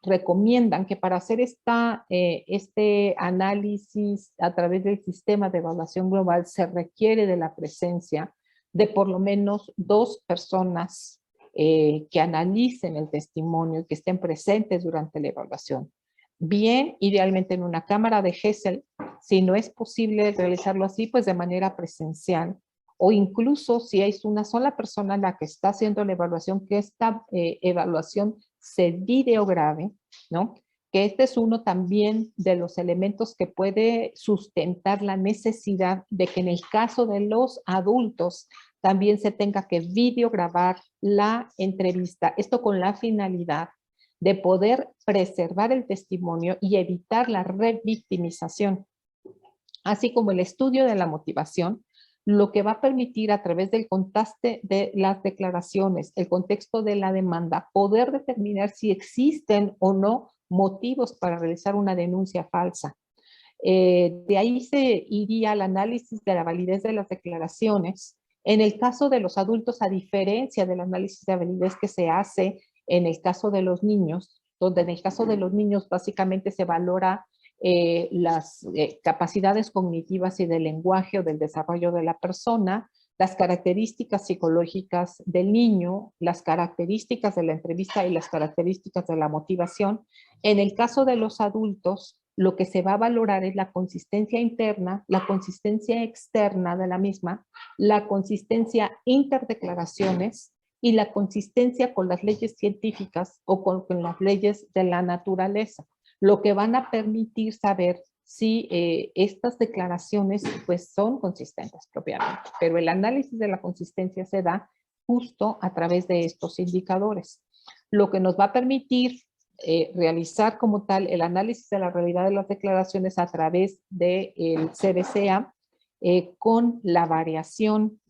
Recomiendan que para hacer este análisis a través del sistema de evaluación global se requiere de la presencia de por lo menos 2 personas que analicen el testimonio y que estén presentes durante la evaluación. Bien, idealmente en una cámara de Gesell, si no es posible realizarlo así, pues de manera presencial, o incluso si es una sola persona la que está haciendo la evaluación, que esta evaluación se videograbe, ¿no? Que este es uno también de los elementos que puede sustentar la necesidad de que en el caso de los adultos también se tenga que videograbar la entrevista. Esto con la finalidad de poder preservar el testimonio y evitar la revictimización, así como el estudio de la motivación, lo que va a permitir a través del contraste de las declaraciones, el contexto de la demanda, poder determinar si existen o no motivos para realizar una denuncia falsa. De ahí se iría al análisis de la validez de las declaraciones. En el caso de los adultos, a diferencia del análisis de validez que se hace en el caso de los niños, donde en el caso de los niños básicamente se valora las capacidades cognitivas y del lenguaje o del desarrollo de la persona, las características psicológicas del niño, las características de la entrevista y las características de la motivación. En el caso de los adultos, lo que se va a valorar es la consistencia interna, la consistencia externa de la misma, la consistencia interdeclaraciones y la consistencia con las leyes científicas o con las leyes de la naturaleza, lo que van a permitir saber si estas declaraciones pues son consistentes propiamente. Pero el análisis de la consistencia se da justo a través de estos indicadores, lo que nos va a permitir realizar como tal el análisis de la realidad de las declaraciones a través del CBCA con la variación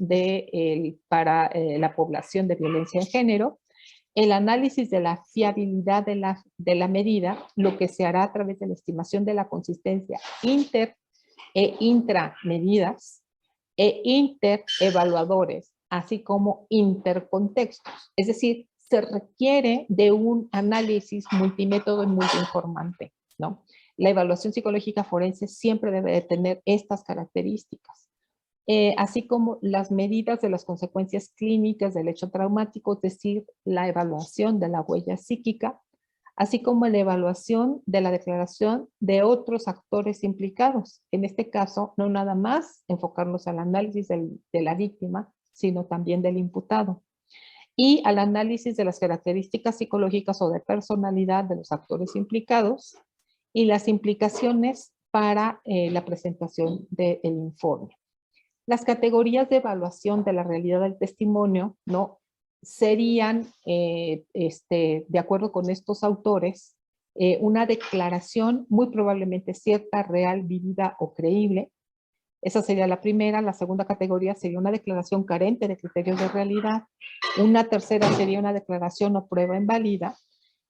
para la población de violencia en género, el análisis de la fiabilidad de la medida, lo que se hará a través de la estimación de la consistencia inter e intramedidas e interevaluadores, así como intercontextos. Es decir, se requiere de un análisis multimétodo y multiinformante, ¿no? La evaluación psicológica forense siempre debe de tener estas características. Así como las medidas de las consecuencias clínicas del hecho traumático, es decir, la evaluación de la huella psíquica, así como la evaluación de la declaración de otros actores implicados. En este caso, no nada más enfocarnos al análisis de la víctima, sino también del imputado. Y al análisis de las características psicológicas o de personalidad de los actores implicados y las implicaciones para la presentación del informe. Las categorías de evaluación de la realidad del testimonio, ¿no? Serían, de acuerdo con estos autores, una declaración muy probablemente cierta, real, vivida o creíble. Esa sería la primera. La segunda categoría sería una declaración carente de criterios de realidad. Una tercera sería una declaración o prueba inválida.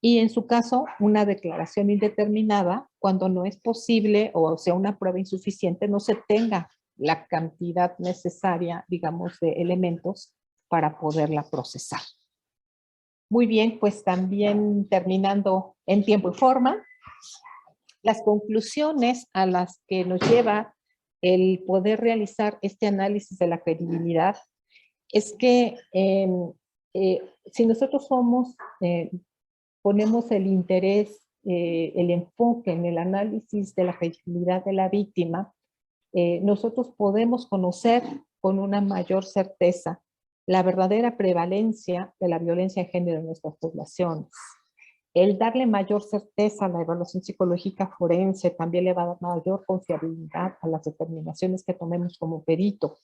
Y en su caso, una declaración indeterminada cuando no es posible o sea una prueba insuficiente, no se tenga la cantidad necesaria, digamos, de elementos para poderla procesar. Muy bien, pues también terminando en tiempo y forma, las conclusiones a las que nos lleva el poder realizar este análisis de la credibilidad es que si nosotros ponemos el interés, el enfoque en el análisis de la credibilidad de la víctima, nosotros podemos conocer con una mayor certeza la verdadera prevalencia de la violencia de género en nuestras poblaciones. El darle mayor certeza a la evaluación psicológica forense también le va a dar mayor confiabilidad a las determinaciones que tomemos como perito.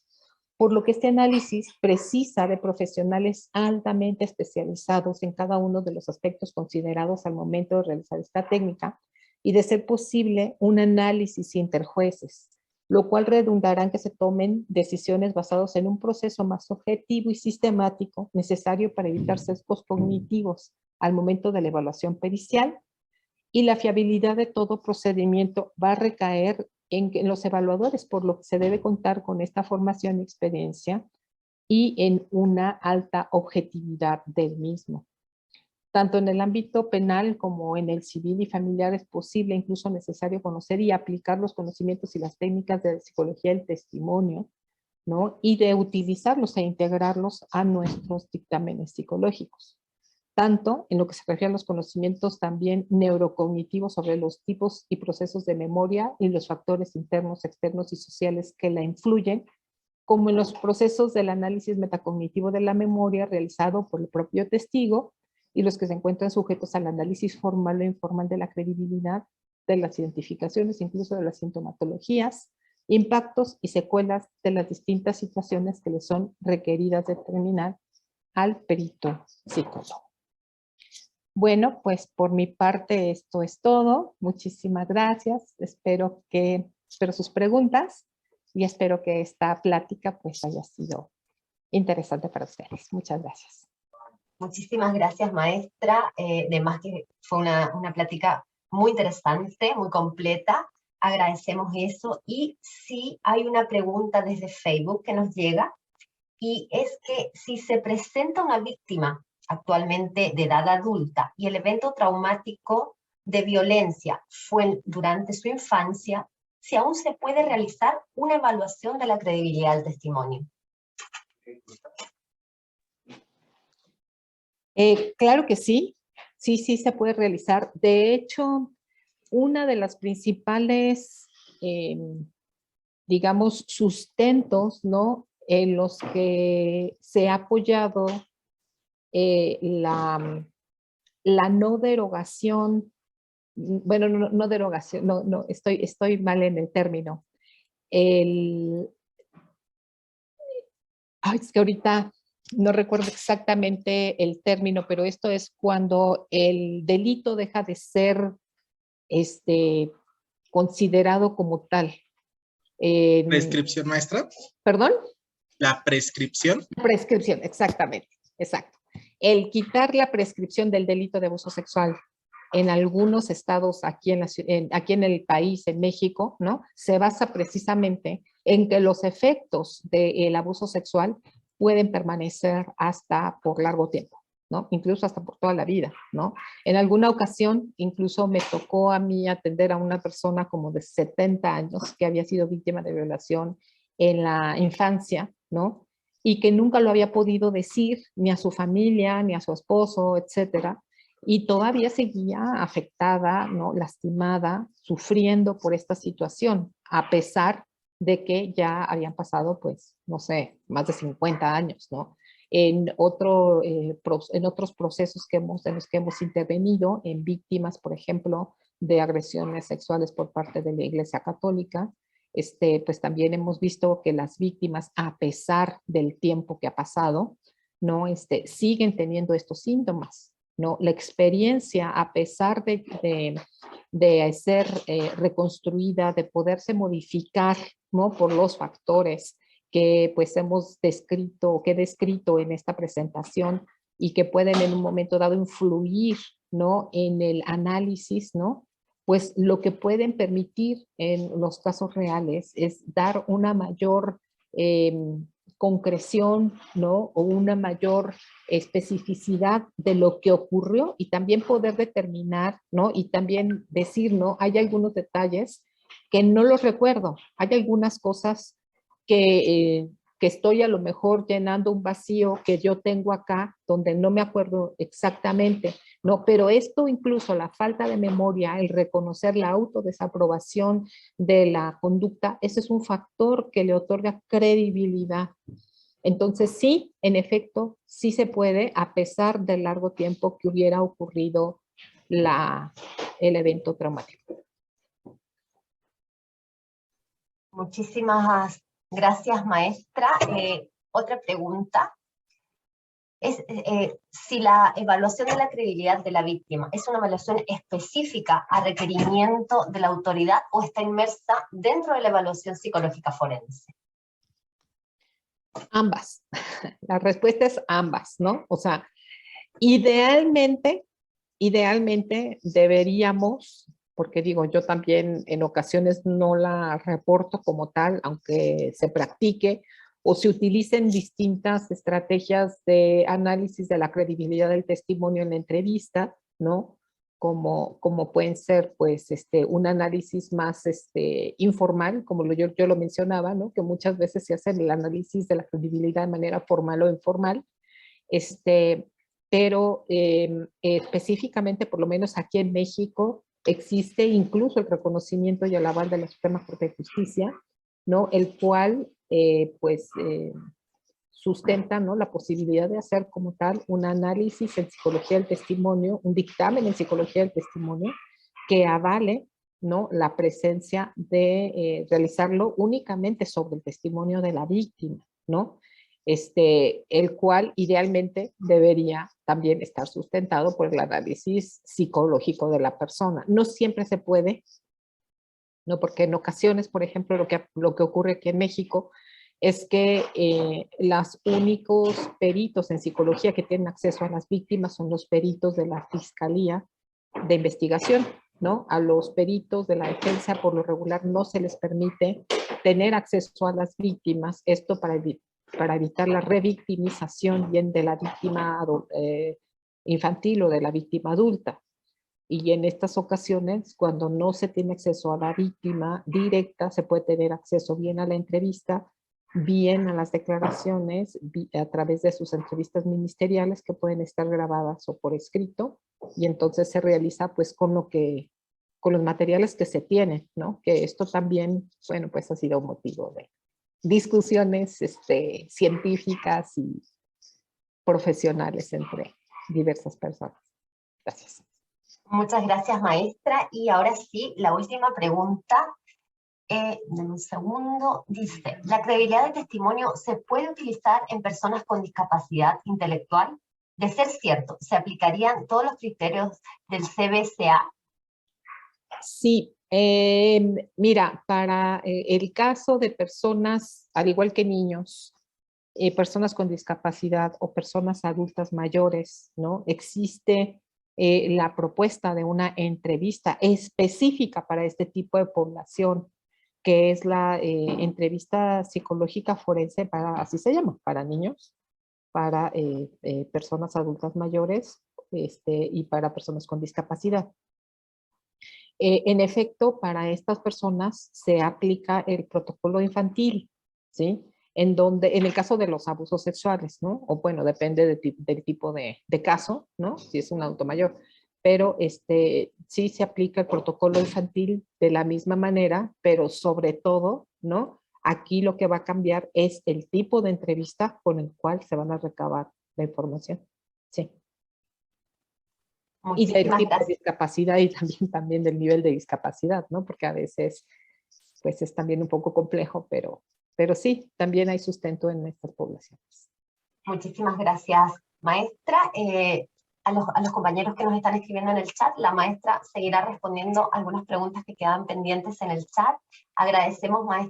por lo que este análisis precisa de profesionales altamente especializados en cada uno de los aspectos considerados al momento de realizar esta técnica y de ser posible un análisis interjueces, lo cual redundará en que se tomen decisiones basadas en un proceso más objetivo y sistemático necesario para evitar sesgos cognitivos al momento de la evaluación pericial, y la fiabilidad de todo procedimiento va a recaer en los evaluadores, por lo que se debe contar con esta formación y experiencia y en una alta objetividad del mismo. Tanto en el ámbito penal como en el civil y familiar es posible, incluso necesario, conocer y aplicar los conocimientos y las técnicas de psicología del testimonio, ¿no? Y de utilizarlos e integrarlos a nuestros dictámenes psicológicos. Tanto en lo que se refiere a los conocimientos también neurocognitivos sobre los tipos y procesos de memoria y los factores internos, externos y sociales que la influyen, como en los procesos del análisis metacognitivo de la memoria realizado por el propio testigo y los que se encuentran sujetos al análisis formal o informal de la credibilidad, de las identificaciones, incluso de las sintomatologías, impactos y secuelas de las distintas situaciones que le son requeridas determinar al perito psicólogo. Bueno, pues por mi parte esto es todo. Muchísimas gracias. Espero sus preguntas y espero que esta plática pues haya sido interesante para ustedes. Muchas gracias. Muchísimas gracias, maestra. Además que fue una plática muy interesante, muy completa. Agradecemos eso. Y sí hay una pregunta desde Facebook que nos llega, y es que si se presenta una víctima actualmente de edad adulta y el evento traumático de violencia fue durante su infancia, si aún se puede realizar una evaluación de la credibilidad del testimonio. Claro que sí, sí se puede realizar. De hecho, una de las principales, digamos, sustentos, ¿no?, en los que se ha apoyado la no derogación, bueno, no derogación, no, estoy mal en el término. Es que ahorita no recuerdo exactamente el término, pero esto es cuando el delito deja de ser considerado como tal. ¿Prescripción, maestra? ¿Perdón? ¿La prescripción? Prescripción, exactamente, exacto. El quitar la prescripción del delito de abuso sexual en algunos estados aquí en el país, en México, ¿no?, se basa precisamente en que los efectos del abuso sexual pueden permanecer hasta por largo tiempo, ¿no?, incluso hasta por toda la vida, ¿no? En alguna ocasión, incluso me tocó a mí atender a una persona como de 70 años que había sido víctima de violación en la infancia, ¿no?, y que nunca lo había podido decir ni a su familia, ni a su esposo, etcétera, y todavía seguía afectada, ¿no?, lastimada, sufriendo por esta situación, a pesar de que ya habían pasado, pues, no sé, más de 50 años, ¿no? En otros procesos en los que hemos intervenido, en víctimas, por ejemplo, de agresiones sexuales por parte de la Iglesia Católica, pues también hemos visto que las víctimas, a pesar del tiempo que ha pasado, ¿no?, siguen teniendo estos síntomas, ¿no? La experiencia, a pesar de ser reconstruida, de poderse modificar, ¿no?, por los factores que pues hemos descrito, que he descrito en esta presentación y que pueden en un momento dado influir, ¿no?, en el análisis, ¿no?, pues lo que pueden permitir en los casos reales es dar una mayor concreción, ¿no?, o una mayor especificidad de lo que ocurrió y también poder determinar, ¿no?, y también decir, ¿no?, hay algunos detalles que no los recuerdo, hay algunas cosas que estoy a lo mejor llenando un vacío que yo tengo acá, donde no me acuerdo exactamente, ¿no? Pero esto, incluso la falta de memoria, el reconocer la autodesaprobación de la conducta, ese es un factor que le otorga credibilidad. Entonces sí, en efecto, sí se puede, a pesar del largo tiempo que hubiera ocurrido el evento traumático. Muchísimas Gracias, maestra. Otra pregunta es si la evaluación de la credibilidad de la víctima es una evaluación específica a requerimiento de la autoridad o está inmersa dentro de la evaluación psicológica forense. Ambas. La respuesta es ambas, ¿no? O sea, idealmente deberíamos, porque digo, yo también en ocasiones no la reporto como tal, aunque se practique o se utilicen distintas estrategias de análisis de la credibilidad del testimonio en la entrevista, ¿no? Como pueden ser, pues, un análisis más informal, como yo lo mencionaba, ¿no? Que muchas veces se hace el análisis de la credibilidad de manera formal o informal, pero específicamente, por lo menos aquí en México, existe incluso el reconocimiento y el aval de la Suprema Corte de Justicia, ¿no? El cual, sustenta, ¿no?, la posibilidad de hacer como tal un análisis en psicología del testimonio, un dictamen en psicología del testimonio que avale, ¿no?, la presencia de realizarlo únicamente sobre el testimonio de la víctima, ¿no? El cual idealmente debería también estar sustentado por el análisis psicológico de la persona. No siempre se puede, ¿no? Porque en ocasiones, por ejemplo, lo que ocurre aquí en México es que los únicos peritos en psicología que tienen acceso a las víctimas son los peritos de la Fiscalía de Investigación, ¿no? A los peritos de la defensa por lo regular no se les permite tener acceso a las víctimas, esto para evitar la revictimización bien de la víctima infantil o de la víctima adulta. Y en estas ocasiones, cuando no se tiene acceso a la víctima directa, se puede tener acceso bien a la entrevista, bien a las declaraciones, a través de sus entrevistas ministeriales que pueden estar grabadas o por escrito, y entonces se realiza pues con los materiales que se tienen, ¿no? Que esto también, bueno, pues ha sido un motivo de discusiones científicas y profesionales entre diversas personas. Gracias. Muchas gracias, maestra. Y ahora sí, la última pregunta. Dame un segundo. Dice, ¿la credibilidad del testimonio se puede utilizar en personas con discapacidad intelectual? De ser cierto, ¿se aplicarían todos los criterios del CBCA? Sí, mira, para el caso de personas, al igual que niños, personas con discapacidad o personas adultas mayores, ¿no? Existe la propuesta de una entrevista específica para este tipo de población, que es la entrevista psicológica forense para, así se llama, para niños, para personas adultas mayores y para personas con discapacidad. En efecto, para estas personas se aplica el protocolo infantil, ¿sí? En el caso de los abusos sexuales, ¿no? O bueno, depende del tipo de caso, ¿no? Si es un adulto mayor. Pero sí se aplica el protocolo infantil de la misma manera, pero sobre todo, ¿no? Aquí lo que va a cambiar es el tipo de entrevista con el cual se van a recabar la información. Sí. Y del tipo de discapacidad y también del nivel de discapacidad, ¿no? Porque a veces, pues es también un poco complejo, pero sí, también hay sustento en estas poblaciones. Muchísimas gracias, maestra. A los compañeros que nos están escribiendo en el chat, la maestra seguirá respondiendo algunas preguntas que quedan pendientes en el chat. Agradecemos, maestra.